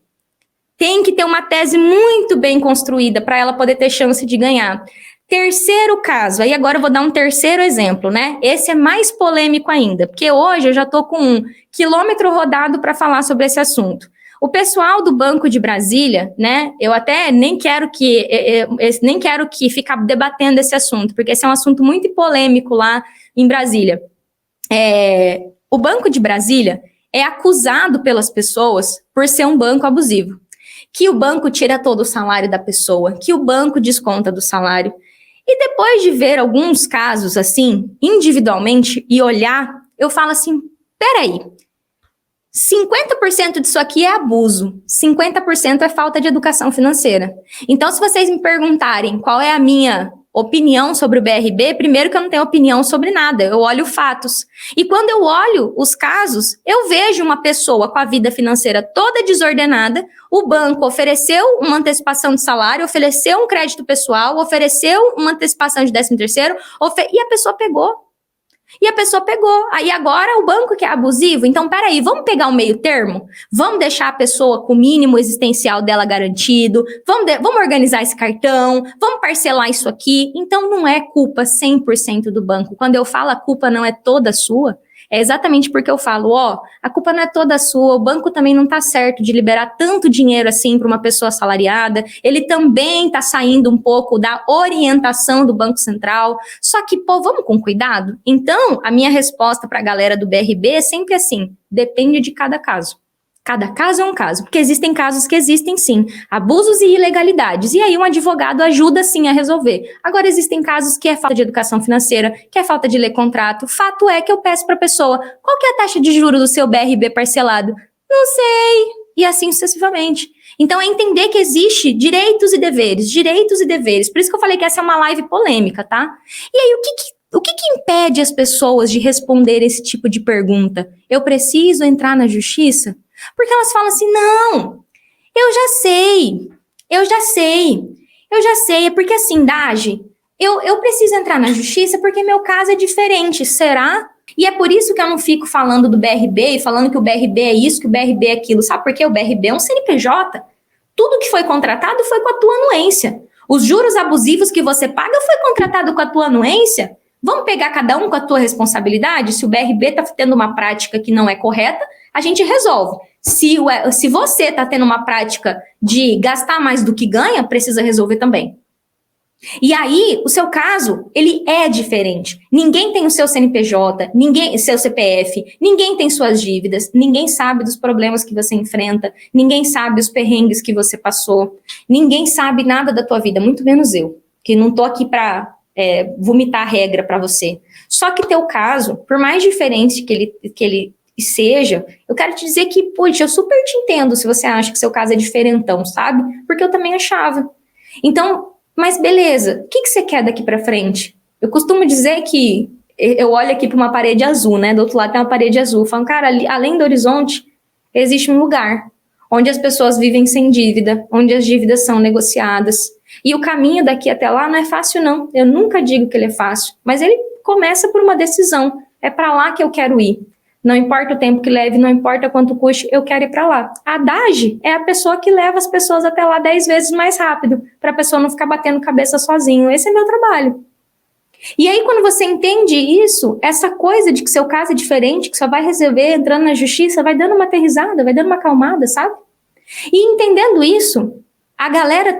Tem que ter uma tese muito bem construída para ela poder ter chance de ganhar. Terceiro caso, aí agora eu vou dar um terceiro exemplo, né? Esse é mais polêmico ainda, porque hoje eu já estou com 1 quilômetro rodado para falar sobre esse assunto. O pessoal do Banco de Brasília, né? Eu até nem quero que ficar debatendo esse assunto, porque esse é um assunto muito polêmico lá em Brasília. O Banco de Brasília é acusado pelas pessoas por ser um banco abusivo. Que o banco tira todo o salário da pessoa, que o banco desconta do salário. E depois de ver alguns casos assim, individualmente, e olhar, eu falo assim, peraí, 50% disso aqui é abuso, 50% é falta de educação financeira. Então, se vocês me perguntarem qual é a minha opinião sobre o BRB, primeiro que eu não tenho opinião sobre nada, eu olho fatos. E quando eu olho os casos, eu vejo uma pessoa com a vida financeira toda desordenada, o banco ofereceu uma antecipação de salário, ofereceu um crédito pessoal, ofereceu uma antecipação de 13º, e a pessoa pegou. Aí agora o banco que é abusivo, então peraí, vamos pegar um meio termo? Vamos deixar a pessoa com o mínimo existencial dela garantido, vamos organizar esse cartão, vamos parcelar isso aqui. Então não é culpa 100% do banco. Quando eu falo a culpa não é toda sua, é exatamente porque eu falo, a culpa não é toda sua, o banco também não está certo de liberar tanto dinheiro assim para uma pessoa assalariada, ele também está saindo um pouco da orientação do Banco Central, só que, vamos com cuidado? Então, a minha resposta para a galera do BRB é sempre assim, depende de cada caso. Cada caso é um caso, porque existem casos que existem sim, abusos e ilegalidades, e aí um advogado ajuda sim a resolver. Agora existem casos que é falta de educação financeira, que é falta de ler contrato, fato é que eu peço para a pessoa, qual que é a taxa de juros do seu BRB parcelado? Não sei, e assim sucessivamente. Então é entender que existe direitos e deveres, por isso que eu falei que essa é uma live polêmica, tá? E aí o que impede as pessoas de responder esse tipo de pergunta? Eu preciso entrar na justiça? Porque elas falam assim, não, eu já sei, é porque assim, Dagi, eu preciso entrar na justiça porque meu caso é diferente, será? E é por isso que eu não fico falando do BRB e falando que o BRB é isso, que o BRB é aquilo. Sabe por quê? O BRB é um CNPJ. Tudo que foi contratado foi com a tua anuência. Os juros abusivos que você paga foi contratado com a tua anuência. Vamos pegar cada um com a tua responsabilidade? Se o BRB está tendo uma prática que não é correta, a gente resolve. Se você está tendo uma prática de gastar mais do que ganha, precisa resolver também. E aí, o seu caso, ele é diferente. Ninguém tem o seu CNPJ, seu CPF, ninguém tem suas dívidas, ninguém sabe dos problemas que você enfrenta, ninguém sabe os perrengues que você passou, ninguém sabe nada da tua vida, muito menos eu, que não tô aqui para vomitar regra para você. Só que teu caso, por mais diferente que ele seja, eu quero te dizer que, poxa, eu super te entendo se você acha que seu caso é diferentão, sabe? Porque eu também achava. Então, mas beleza, o que você quer daqui para frente? Eu costumo dizer que eu olho aqui para uma parede azul, né? Do outro lado tem uma parede azul. Eu falo, cara, além do horizonte, existe um lugar onde as pessoas vivem sem dívida, onde as dívidas são negociadas. E o caminho daqui até lá não é fácil, não. Eu nunca digo que ele é fácil, mas ele começa por uma decisão. É para lá que eu quero ir. Não importa o tempo que leve, não importa quanto custe, eu quero ir para lá. A Haddad é a pessoa que leva as pessoas até lá 10 vezes mais rápido, para a pessoa não ficar batendo cabeça sozinho. Esse é meu trabalho. E aí, quando você entende isso, essa coisa de que seu caso é diferente, que só vai resolver entrando na justiça, vai dando uma aterrissada, vai dando uma acalmada, sabe? E entendendo isso,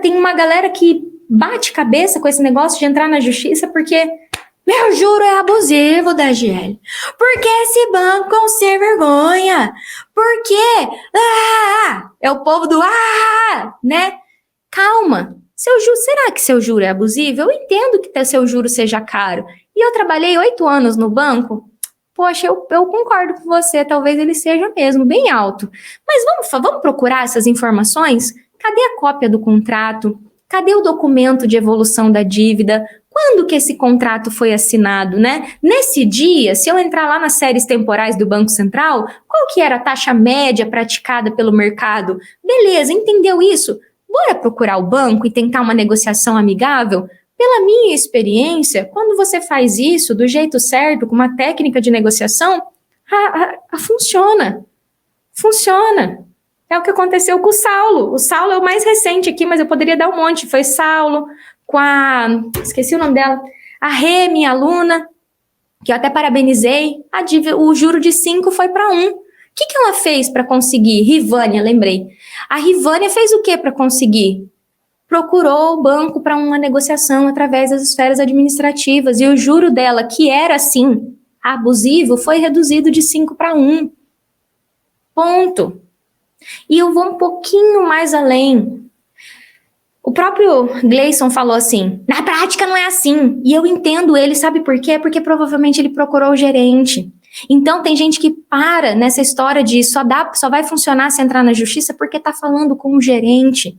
tem uma galera que bate cabeça com esse negócio de entrar na justiça porque... Meu juro é abusivo, Dagiele. Por que esse banco com sem vergonha? Por quê? É o povo do né? Calma. Será que seu juro é abusivo? Eu entendo que seu juro seja caro. E eu trabalhei 8 anos no banco. Poxa, eu concordo com você. Talvez ele seja mesmo bem alto. Mas vamos procurar essas informações? Cadê a cópia do contrato? Cadê o documento de evolução da dívida? Quando que esse contrato foi assinado, né? Nesse dia, se eu entrar lá nas séries temporais do Banco Central, qual que era a taxa média praticada pelo mercado? Beleza, entendeu isso? Bora procurar o banco e tentar uma negociação amigável? Pela minha experiência, quando você faz isso do jeito certo, com uma técnica de negociação, funciona. Funciona. É o que aconteceu com o Saulo. O Saulo é o mais recente aqui, mas eu poderia dar um monte. Foi Saulo... com esqueci o nome dela, a Rê, minha aluna, que eu até parabenizei, o juro de 5 foi para 1. O que ela fez para conseguir? Rivânia, lembrei. A Rivânia fez o que para conseguir? Procurou o banco para uma negociação através das esferas administrativas, e o juro dela, que era, assim, abusivo, foi reduzido de 5 para 1. Ponto. E eu vou um pouquinho mais além. O próprio Gleison falou assim, na prática não é assim. E eu entendo ele, sabe por quê? Porque provavelmente ele procurou o gerente. Então tem gente que para nessa história de só vai funcionar se entrar na justiça porque tá falando com o gerente.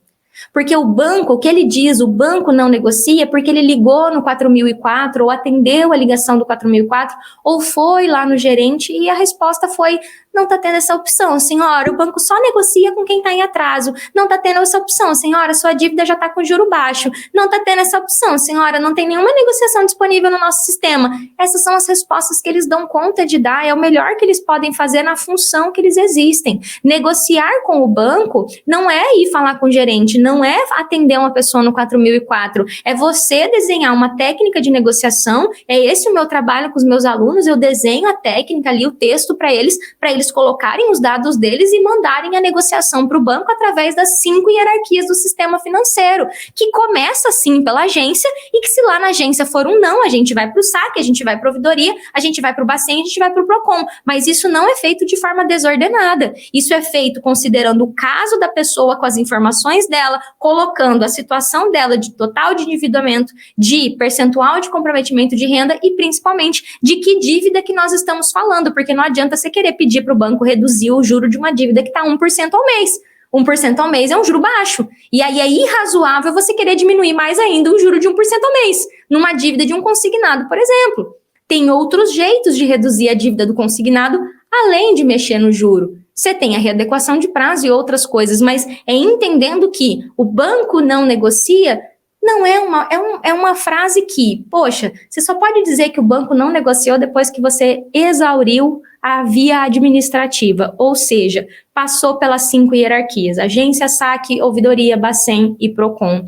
Porque o banco, o que ele diz, o banco não negocia porque ele ligou no 4004 ou atendeu a ligação do 4004 ou foi lá no gerente e a resposta foi, não está tendo essa opção, senhora, o banco só negocia com quem está em atraso, não está tendo essa opção, senhora, sua dívida já está com juro baixo, não está tendo essa opção, senhora, não tem nenhuma negociação disponível no nosso sistema. Essas são as respostas que eles dão conta de dar, é o melhor que eles podem fazer na função que eles existem. Negociar com o banco não é ir falar com o gerente, não é atender uma pessoa no 4004, é você desenhar uma técnica de negociação, é esse o meu trabalho com os meus alunos, eu desenho a técnica ali, o texto para eles colocarem os dados deles e mandarem a negociação para o banco através das 5 hierarquias do sistema financeiro, que começa sim pela agência e que se lá na agência for um não, a gente vai para o saque, a gente vai para a ouvidoria, a gente vai para o Bacen, a gente vai para o Procon, mas isso não é feito de forma desordenada, isso é feito considerando o caso da pessoa com as informações dela, colocando a situação dela de total de endividamento, de percentual de comprometimento de renda e principalmente de que dívida que nós estamos falando, porque não adianta você querer pedir para o banco reduzir o juro de uma dívida que está 1% ao mês. 1% ao mês é um juro baixo. E aí é irrazoável você querer diminuir mais ainda o juro de 1% ao mês, numa dívida de um consignado, por exemplo. Tem outros jeitos de reduzir a dívida do consignado, além de mexer no juro. Você tem a readequação de prazo e outras coisas, mas é entendendo que o banco não negocia, Não é uma frase que, poxa, você só pode dizer que o banco não negociou depois que você exauriu a via administrativa, ou seja, passou pelas 5 hierarquias, agência, saque, ouvidoria, Bacen e Procon.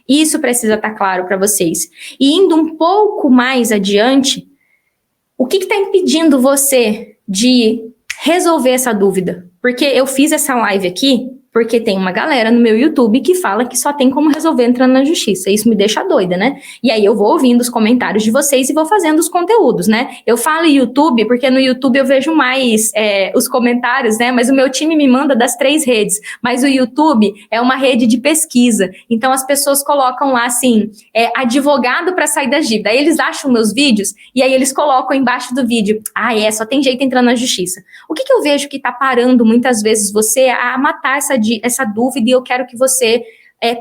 Isso precisa estar claro para vocês. E indo um pouco mais adiante, o que está impedindo você de resolver essa dúvida? Porque eu fiz essa live aqui porque tem uma galera no meu YouTube que fala que só tem como resolver entrando na justiça. Isso me deixa doida, né? E aí eu vou ouvindo os comentários de vocês e vou fazendo os conteúdos, né? Eu falo YouTube porque no YouTube eu vejo mais os comentários, né? Mas o meu time me manda das 3 redes. Mas o YouTube é uma rede de pesquisa. Então as pessoas colocam lá assim, advogado para sair da dívida. Aí eles acham meus vídeos e aí eles colocam embaixo do vídeo, só tem jeito entrando na justiça. O que eu vejo que está parando muitas vezes você a matar essa dúvida, e eu quero que você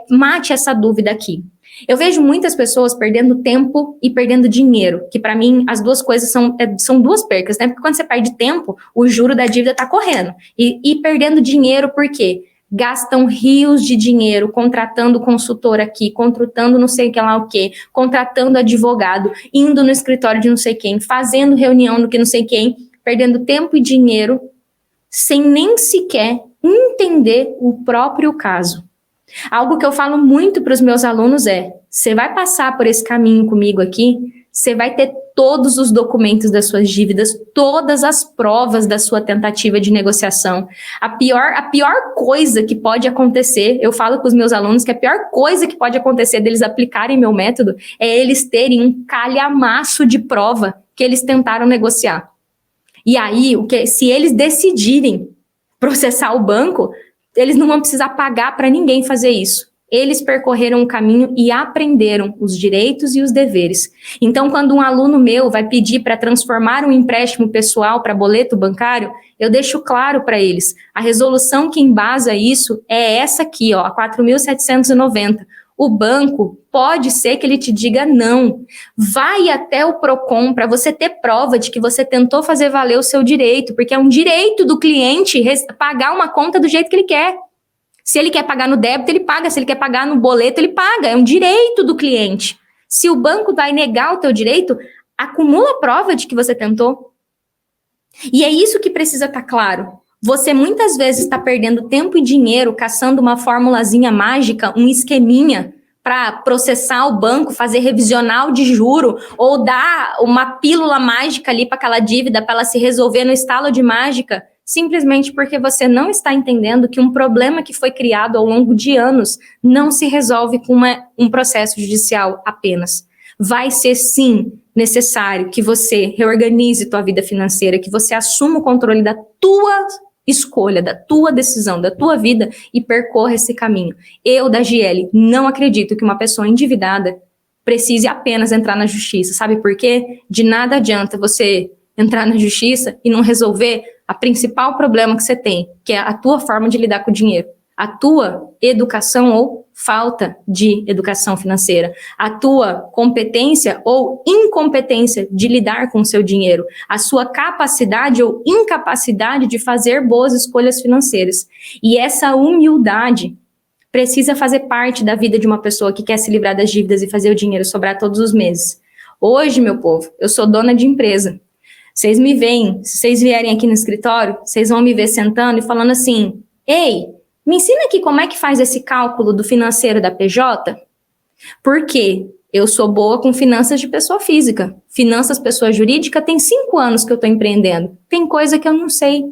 mate essa dúvida aqui. Eu vejo muitas pessoas perdendo tempo e perdendo dinheiro, que para mim as duas coisas são duas percas, né? Porque quando você perde tempo, o juro da dívida está correndo. E perdendo dinheiro por quê? Gastam rios de dinheiro contratando consultor aqui, contratando não sei o que, contratando advogado, indo no escritório de não sei quem, fazendo reunião do que não sei quem, perdendo tempo e dinheiro, sem nem sequer entender o próprio caso. Algo que eu falo muito para os meus alunos você vai passar por esse caminho comigo aqui, você vai ter todos os documentos das suas dívidas, todas as provas da sua tentativa de negociação. A pior coisa que pode acontecer, eu falo com os meus alunos que a pior coisa que pode acontecer deles aplicarem meu método é eles terem um calhamaço de prova que eles tentaram negociar. E aí, se eles decidirem processar o banco, eles não vão precisar pagar para ninguém fazer isso. Eles percorreram um caminho e aprenderam os direitos e os deveres. Então, quando um aluno meu vai pedir para transformar um empréstimo pessoal para boleto bancário, eu deixo claro para eles, a resolução que embasa isso é essa aqui, a 4.790. O banco pode ser que ele te diga não. Vai até o Procon para você ter prova de que você tentou fazer valer o seu direito, porque é um direito do cliente pagar uma conta do jeito que ele quer. Se ele quer pagar no débito, ele paga. Se ele quer pagar no boleto, ele paga. É um direito do cliente. Se o banco vai negar o teu direito, acumula prova de que você tentou. E é isso que precisa estar claro. Você muitas vezes está perdendo tempo e dinheiro caçando uma formulazinha mágica, um esqueminha para processar o banco, fazer revisional de juro ou dar uma pílula mágica ali para aquela dívida para ela se resolver no estalo de mágica, simplesmente porque você não está entendendo que um problema que foi criado ao longo de anos não se resolve com um processo judicial apenas. Vai ser sim necessário que você reorganize tua vida financeira, que você assuma o controle da tua escolha, da tua decisão, da tua vida e percorra esse caminho. Eu, da Giele, não acredito que uma pessoa endividada precise apenas entrar na justiça. Sabe por quê? De nada adianta você entrar na justiça e não resolver o principal problema que você tem, que é a tua forma de lidar com o dinheiro. A tua educação ou falta de educação financeira, a tua competência ou incompetência de lidar com o seu dinheiro, a sua capacidade ou incapacidade de fazer boas escolhas financeiras. E essa humildade precisa fazer parte da vida de uma pessoa que quer se livrar das dívidas e fazer o dinheiro sobrar todos os meses. Hoje, meu povo, eu sou dona de empresa. Vocês me veem, se vocês vierem aqui no escritório, vocês vão me ver sentando e falando assim, ei, me ensina aqui como é que faz esse cálculo do financeiro da PJ? Porque eu sou boa com finanças de pessoa física. Finanças pessoa jurídica tem 5 anos que eu estou empreendendo. Tem coisa que eu não sei.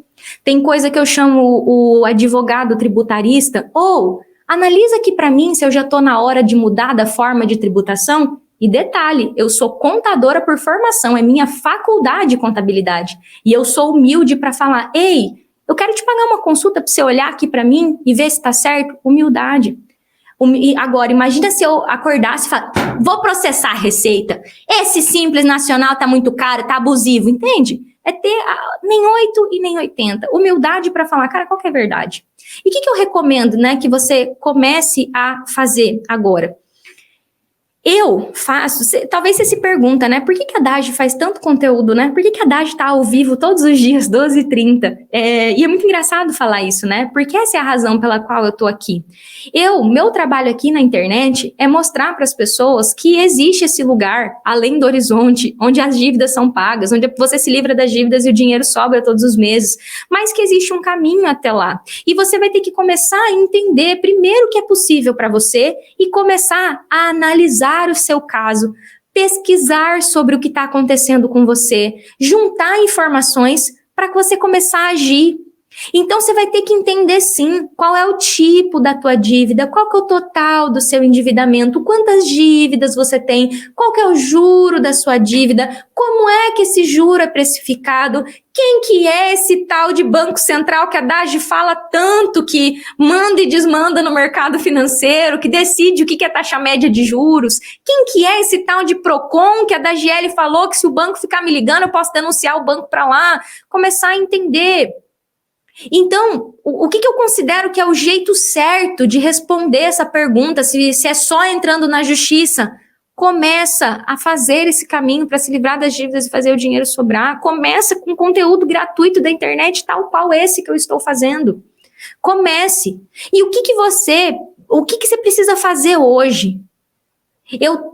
Tem coisa que eu chamo o advogado tributarista. Ou, analisa aqui para mim se eu já estou na hora de mudar da forma de tributação. E detalhe, eu sou contadora por formação. É minha faculdade de contabilidade. E eu sou humilde para falar, ei, eu quero te pagar uma consulta para você olhar aqui para mim e ver se está certo. Humildade. E agora, imagina se eu acordasse e falasse, vou processar a Receita. Esse Simples Nacional está muito caro, está abusivo, entende? É ter nem 8 e nem 80. Humildade para falar, cara, qual que é a verdade? E o que eu recomendo, né, que você comece a fazer agora? Eu faço, talvez você se pergunta, né? Por que a Dagi faz tanto conteúdo, né? Por que a Dagi tá ao vivo todos os dias, 12h30? E é muito engraçado falar isso, né? Porque essa é a razão pela qual eu tô aqui. Meu trabalho aqui na internet é mostrar para as pessoas que existe esse lugar, além do horizonte, onde as dívidas são pagas, onde você se livra das dívidas e o dinheiro sobra todos os meses, mas que existe um caminho até lá. E você vai ter que começar a entender primeiro o que é possível para você e começar a analisar o seu caso, pesquisar sobre o que está acontecendo com você, juntar informações para que você começar a agir. Então, você vai ter que entender, sim, qual é o tipo da tua dívida, qual que é o total do seu endividamento, quantas dívidas você tem, qual que é o juro da sua dívida, como é que esse juro é precificado, quem que é esse tal de Banco Central que a Dagi fala tanto, que manda e desmanda no mercado financeiro, que decide o que é taxa média de juros, quem que é esse tal de Procon que a Dagiele falou que se o banco ficar me ligando eu posso denunciar o banco para lá, começar a entender. Então, o que eu considero que é o jeito certo de responder essa pergunta, se é só entrando na justiça? Começa a fazer esse caminho para se livrar das dívidas e fazer o dinheiro sobrar. Começa com conteúdo gratuito da internet, tal qual esse que eu estou fazendo. Comece. E o que você precisa fazer hoje?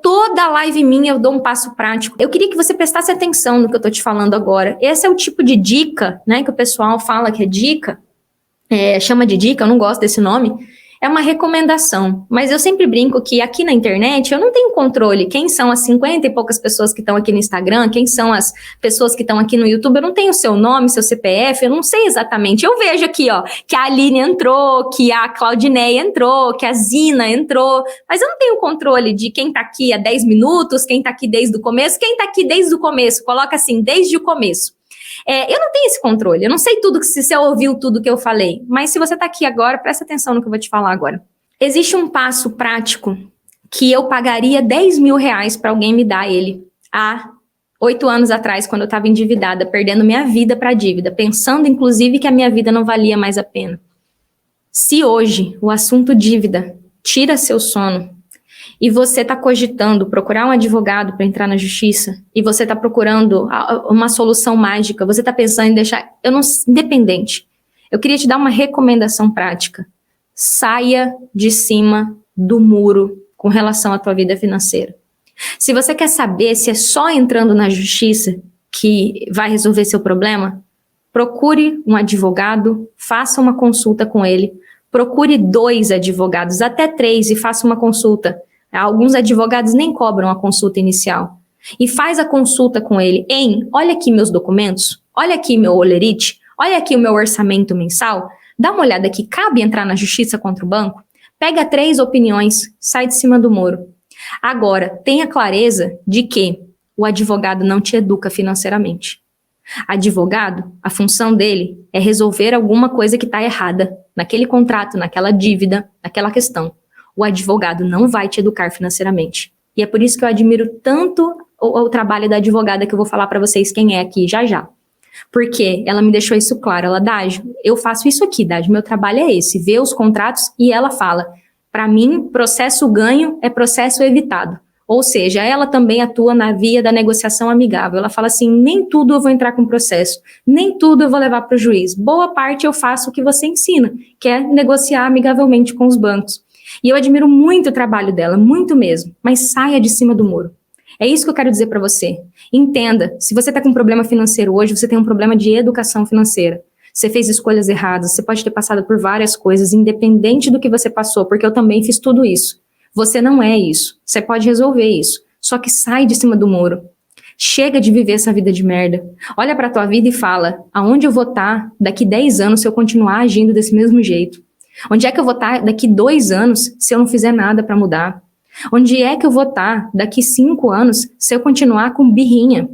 Toda live minha, eu dou um passo prático. Eu queria que você prestasse atenção no que eu tô te falando agora. Esse é o tipo de dica, né, que o pessoal fala que é dica, chama de dica, eu não gosto desse nome. É uma recomendação, mas eu sempre brinco que aqui na internet eu não tenho controle. Quem são as 50 e poucas pessoas que estão aqui no Instagram, quem são as pessoas que estão aqui no YouTube, eu não tenho seu nome, seu CPF, eu não sei exatamente. Eu vejo aqui, ó, que a Aline entrou, que a Claudineia entrou, que a Zina entrou, mas eu não tenho controle de quem tá aqui há 10 minutos, quem tá aqui desde o começo, quem tá aqui desde o começo, coloca assim, desde o começo. Eu não tenho esse controle, eu não sei tudo, se você ouviu tudo que eu falei, mas se você está aqui agora, presta atenção no que eu vou te falar agora. Existe um passo prático que eu pagaria 10 mil reais para alguém me dar ele há 8 anos atrás, quando eu estava endividada, perdendo minha vida para dívida, pensando inclusive que a minha vida não valia mais a pena. Se hoje o assunto dívida tira seu sono, e você está cogitando procurar um advogado para entrar na justiça, e você está procurando uma solução mágica, você está pensando em deixar, independente, eu queria te dar uma recomendação prática. Saia de cima do muro com relação à tua vida financeira. Se você quer saber se é só entrando na justiça que vai resolver seu problema, procure um advogado, faça uma consulta com ele, procure 2 advogados, até 3, e faça uma consulta. Alguns advogados nem cobram a consulta inicial. E faz a consulta com ele olha aqui meus documentos, olha aqui meu holerite, olha aqui o meu orçamento mensal, dá uma olhada aqui, cabe entrar na justiça contra o banco? Pega 3 opiniões, sai de cima do muro. Agora, tenha clareza de que o advogado não te educa financeiramente. Advogado, a função dele é resolver alguma coisa que está errada naquele contrato, naquela dívida, naquela questão. O advogado não vai te educar financeiramente. E é por isso que eu admiro tanto o trabalho da advogada, que eu vou falar para vocês quem é aqui já já. Porque ela me deixou isso claro. Ela, Dagi, eu faço isso aqui, Dagi, meu trabalho é esse, ver os contratos, e ela fala, para mim, processo ganho é processo evitado. Ou seja, ela também atua na via da negociação amigável. Ela fala assim, nem tudo eu vou entrar com processo, nem tudo eu vou levar para o juiz. Boa parte eu faço o que você ensina, que é negociar amigavelmente com os bancos. E eu admiro muito o trabalho dela, muito mesmo, mas saia de cima do muro. É isso que eu quero dizer para você. Entenda, se você está com um problema financeiro hoje, você tem um problema de educação financeira. Você fez escolhas erradas, você pode ter passado por várias coisas, independente do que você passou, porque eu também fiz tudo isso. Você não é isso, você pode resolver isso, só que sai de cima do muro. Chega de viver essa vida de merda. Olha para a tua vida e fala, aonde eu vou estar daqui 10 anos se eu continuar agindo desse mesmo jeito? Onde é que eu vou estar daqui 2 anos se eu não fizer nada para mudar? Onde é que eu vou estar daqui 5 anos se eu continuar com birrinha?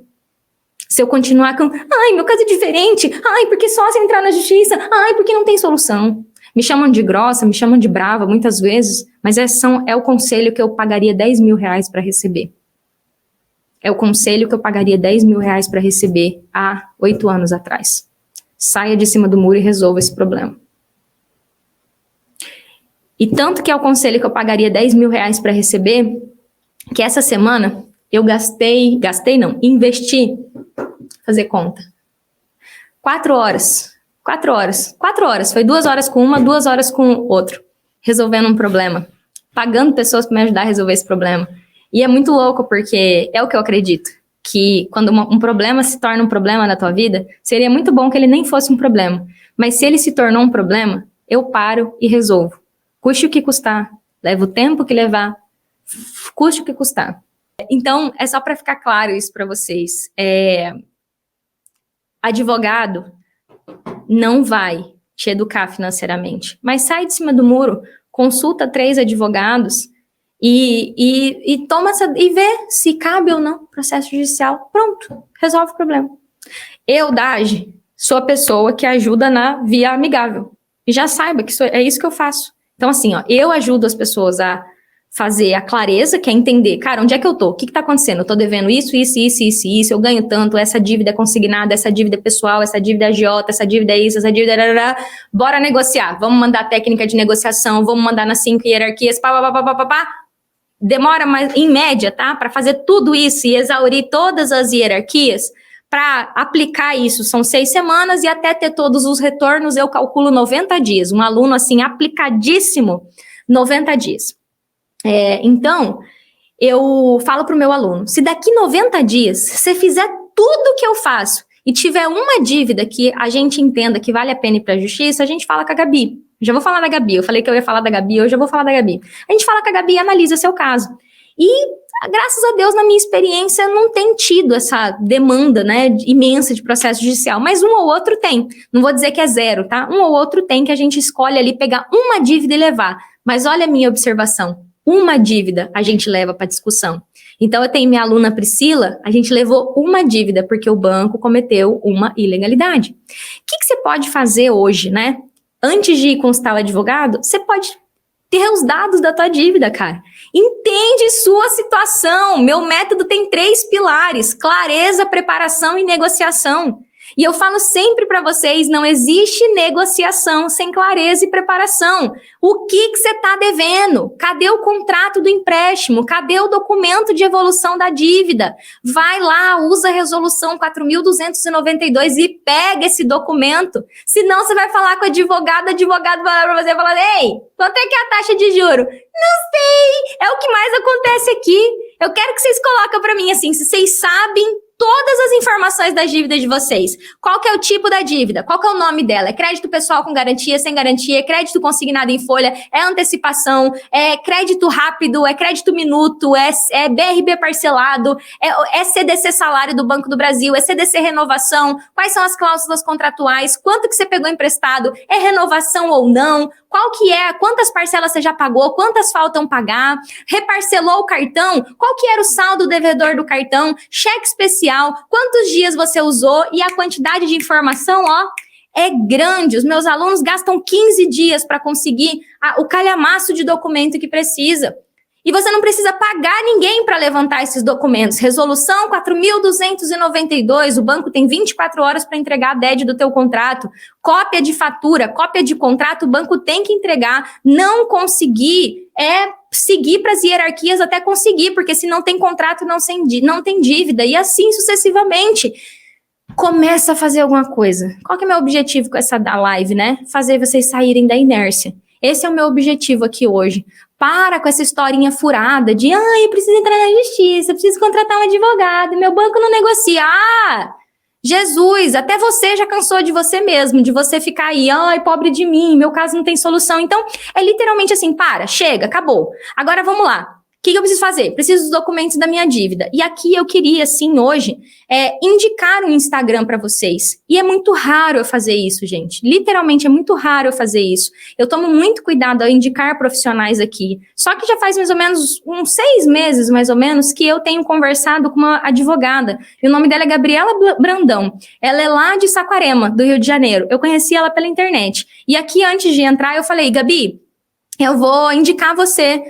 Se eu continuar com, ai, meu caso é diferente, ai, porque só se entrar na justiça, ai, porque não tem solução. Me chamam de grossa, me chamam de brava muitas vezes, mas é o conselho que eu pagaria 10 mil reais para receber. É o conselho que eu pagaria 10 mil reais para receber há 8 anos atrás. Saia de cima do muro e resolva esse problema. E tanto que é o conselho que eu pagaria 10 mil reais para receber, que essa semana eu investi, fazer conta, 4 horas, foi 2 horas com uma, 2 horas com o outro, resolvendo um problema, pagando pessoas para me ajudar a resolver esse problema. E é muito louco, porque é o que eu acredito, que quando um problema se torna um problema na tua vida, seria muito bom que ele nem fosse um problema. Mas se ele se tornou um problema, eu paro e resolvo. Custe o que custar, leva o tempo que levar, custe o que custar. Então, é só para ficar claro isso para vocês. Advogado não vai te educar financeiramente, mas sai de cima do muro, consulta 3 advogados e toma e vê se cabe ou não processo judicial. Pronto, resolve o problema. Eu, Dage, sou a pessoa que ajuda na via amigável. E já saiba que é isso que eu faço. Então, assim, eu ajudo as pessoas a fazer a clareza, que é entender, cara, onde é que eu tô? O que tá acontecendo? Eu tô devendo isso, eu ganho tanto, essa dívida é consignada, essa dívida é pessoal, essa dívida é agiota, essa dívida é isso, essa dívida é... Bora negociar, vamos mandar técnica de negociação, vamos mandar nas 5 hierarquias, Demora, mais, em média, tá? Para fazer tudo isso e exaurir todas as hierarquias, para aplicar isso, são 6 semanas e até ter todos os retornos, eu calculo 90 dias. Um aluno, assim, aplicadíssimo, 90 dias. Então, eu falo para o meu aluno, se daqui 90 dias você fizer tudo que eu faço e tiver uma dívida que a gente entenda que vale a pena ir para a justiça, a gente fala com a Gabi. Já vou falar da Gabi, eu falei que eu ia falar da Gabi, hoje eu vou falar da Gabi. A gente fala com a Gabi e analisa seu caso. E, graças a Deus, na minha experiência, não tem tido essa demanda, né, imensa de processo judicial, mas um ou outro tem. Não vou dizer que é 0, tá? Um ou outro tem que a gente escolhe ali pegar uma dívida e levar. Mas olha a minha observação. Uma dívida a gente leva para discussão. Então, eu tenho minha aluna Priscila, a gente levou uma dívida porque o banco cometeu uma ilegalidade. O que você pode fazer hoje, né? Antes de ir consultar o advogado, você pode ter os dados da tua dívida, cara. Entende sua situação. Meu método tem 3 pilares: clareza, preparação e negociação. E eu falo sempre para vocês, não existe negociação sem clareza e preparação. O que você está devendo? Cadê o contrato do empréstimo? Cadê o documento de evolução da dívida? Vai lá, usa a resolução 4.292 e pega esse documento. Senão você vai falar com o advogado vai lá para você e falar, ei, quanto é que é a taxa de juro? Não sei, é o que mais acontece aqui. Eu quero que vocês coloquem para mim assim, se vocês sabem todas as informações das dívidas de vocês. Qual que é o tipo da dívida? Qual que é o nome dela? É crédito pessoal com garantia, sem garantia? É crédito consignado em folha? É antecipação? É crédito rápido? É crédito minuto? É BRB parcelado? É CDC salário do Banco do Brasil? É CDC renovação? Quais são as cláusulas contratuais? Quanto que você pegou emprestado? É renovação ou não? Qual que é? Quantas parcelas você já pagou? Quantas faltam pagar? Reparcelou o cartão? Qual que era o saldo devedor do cartão? Cheque especial? Quantos dias você usou? E a quantidade de informação, é grande. Os meus alunos gastam 15 dias para conseguir o calhamaço de documento que precisa. E você não precisa pagar ninguém para levantar esses documentos. Resolução 4.292, o banco tem 24 horas para entregar a DED do teu contrato. Cópia de fatura, cópia de contrato, o banco tem que entregar. Não conseguir seguir para as hierarquias até conseguir, porque se não tem contrato, não tem dívida, e assim sucessivamente. Começa a fazer alguma coisa. Qual que é o meu objetivo com essa live, né? Fazer vocês saírem da inércia. Esse é o meu objetivo aqui hoje. Para com essa historinha furada de, eu preciso entrar na justiça, eu preciso contratar um advogado, meu banco não negocia. Jesus, até você já cansou de você mesmo, de você ficar aí, pobre de mim, meu caso não tem solução. Então, é literalmente assim, chega, acabou. Agora vamos lá. O que eu preciso fazer? Preciso dos documentos da minha dívida. E aqui eu queria, sim, hoje, indicar um Instagram para vocês. E é muito raro eu fazer isso, gente. Literalmente, é muito raro eu fazer isso. Eu tomo muito cuidado ao indicar profissionais aqui. Só que já faz mais ou menos uns 6 meses, mais ou menos, que eu tenho conversado com uma advogada. E o nome dela é Gabriela Brandão. Ela é lá de Saquarema, do Rio de Janeiro. Eu conheci ela pela internet. E aqui, antes de entrar, eu falei, Gabi, eu vou indicar você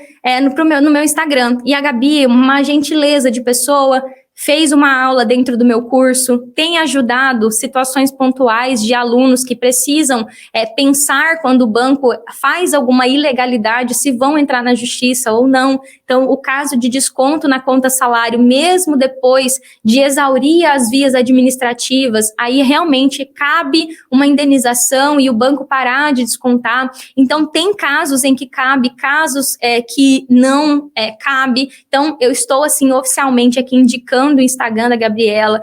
no meu Instagram. E a Gabi, uma gentileza de pessoa, fez uma aula dentro do meu curso, tem ajudado situações pontuais de alunos que precisam pensar quando o banco faz alguma ilegalidade, se vão entrar na justiça ou não. Então, o caso de desconto na conta salário, mesmo depois de exaurir as vias administrativas, aí realmente cabe uma indenização e o banco parar de descontar. Então, tem casos em que cabe, casos que não cabe. Então, eu estou, assim, oficialmente aqui indicando o Instagram da Gabriela.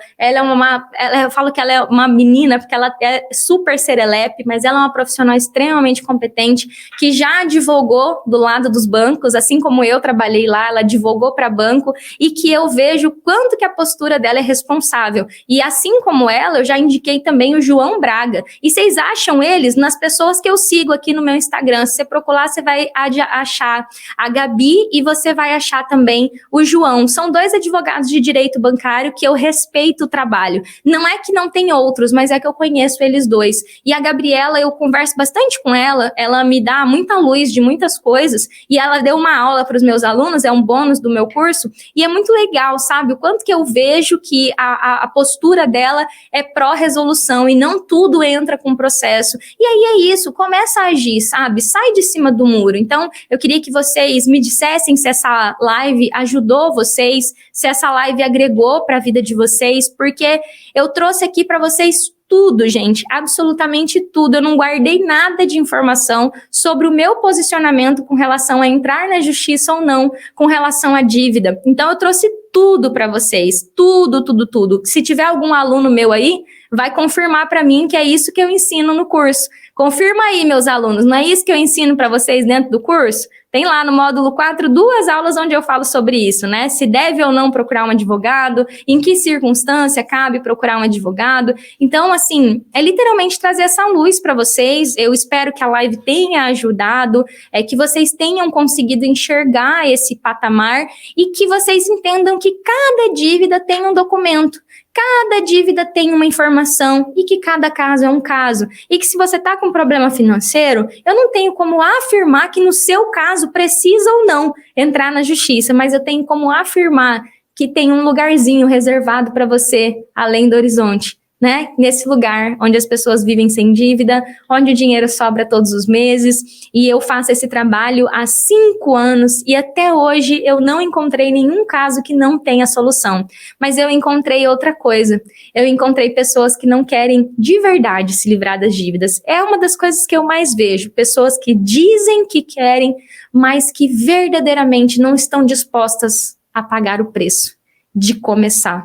Eu falo que ela é uma menina, porque ela é super serelepe, mas ela é uma profissional extremamente competente, que já advogou do lado dos bancos, assim como eu trabalhei lá, ela advogou para banco, e que eu vejo quanto que a postura dela é responsável. E assim como ela, eu já indiquei também o João Braga. E vocês acham eles nas pessoas que eu sigo aqui no meu Instagram. Se você procurar, você vai achar a Gabi e você vai achar também o João. São dois advogados de direito bancário que eu respeito o trabalho. Não é que não tem outros, mas é que eu conheço eles dois. E a Gabriela, eu converso bastante com ela me dá muita luz de muitas coisas, e ela deu uma aula para os meus alunos, é um bônus do meu curso, e é muito legal, sabe? O quanto que eu vejo que a postura dela é pró-resolução, e não tudo entra com processo. E aí é isso, começa a agir, sabe? Sai de cima do muro. Então, eu queria que vocês me dissessem se essa live ajudou vocês, se essa live agregou para a vida de vocês, porque eu trouxe aqui para vocês tudo, gente, absolutamente tudo. Eu não guardei nada de informação sobre o meu posicionamento com relação a entrar na justiça ou não, com relação à dívida. Então, eu trouxe tudo para vocês, tudo, tudo, tudo. Se tiver algum aluno meu aí, vai confirmar para mim que é isso que eu ensino no curso. Confirma aí, meus alunos, não é isso que eu ensino para vocês dentro do curso? Tem lá no módulo 4 2 aulas onde eu falo sobre isso, né? Se deve ou não procurar um advogado, em que circunstância cabe procurar um advogado. Então, assim, é literalmente trazer essa luz para vocês. Eu espero que a live tenha ajudado, que vocês tenham conseguido enxergar esse patamar e que vocês entendam que cada dívida tem um documento. Cada dívida tem uma informação e que cada caso é um caso. E que se você está com problema financeiro, eu não tenho como afirmar que no seu caso precisa ou não entrar na justiça, mas eu tenho como afirmar que tem um lugarzinho reservado para você além do horizonte, né? Nesse lugar onde as pessoas vivem sem dívida, onde o dinheiro sobra todos os meses, e eu faço esse trabalho há 5 anos e até hoje eu não encontrei nenhum caso que não tenha solução. Mas eu encontrei outra coisa. Eu encontrei pessoas que não querem de verdade se livrar das dívidas. É uma das coisas que eu mais vejo. Pessoas que dizem que querem, mas que verdadeiramente não estão dispostas a pagar o preço de começar.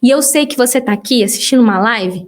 E eu sei que você está aqui assistindo uma live,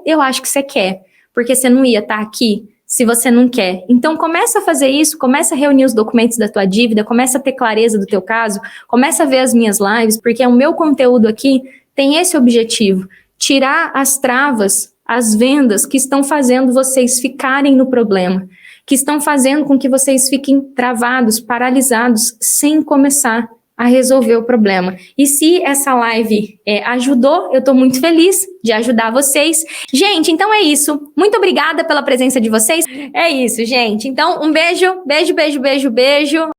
eu acho que você quer, porque você não ia estar aqui se você não quer. Então começa a fazer isso, começa a reunir os documentos da tua dívida, começa a ter clareza do teu caso, começa a ver as minhas lives, porque o meu conteúdo aqui tem esse objetivo, tirar as travas, as vendas que estão fazendo vocês ficarem no problema, que estão fazendo com que vocês fiquem travados, paralisados, sem começar a resolver o problema. E se essa live ajudou, eu estou muito feliz de ajudar vocês. Gente, então é isso. Muito obrigada pela presença de vocês. É isso, gente. Então, um beijo, beijo, beijo, beijo, beijo.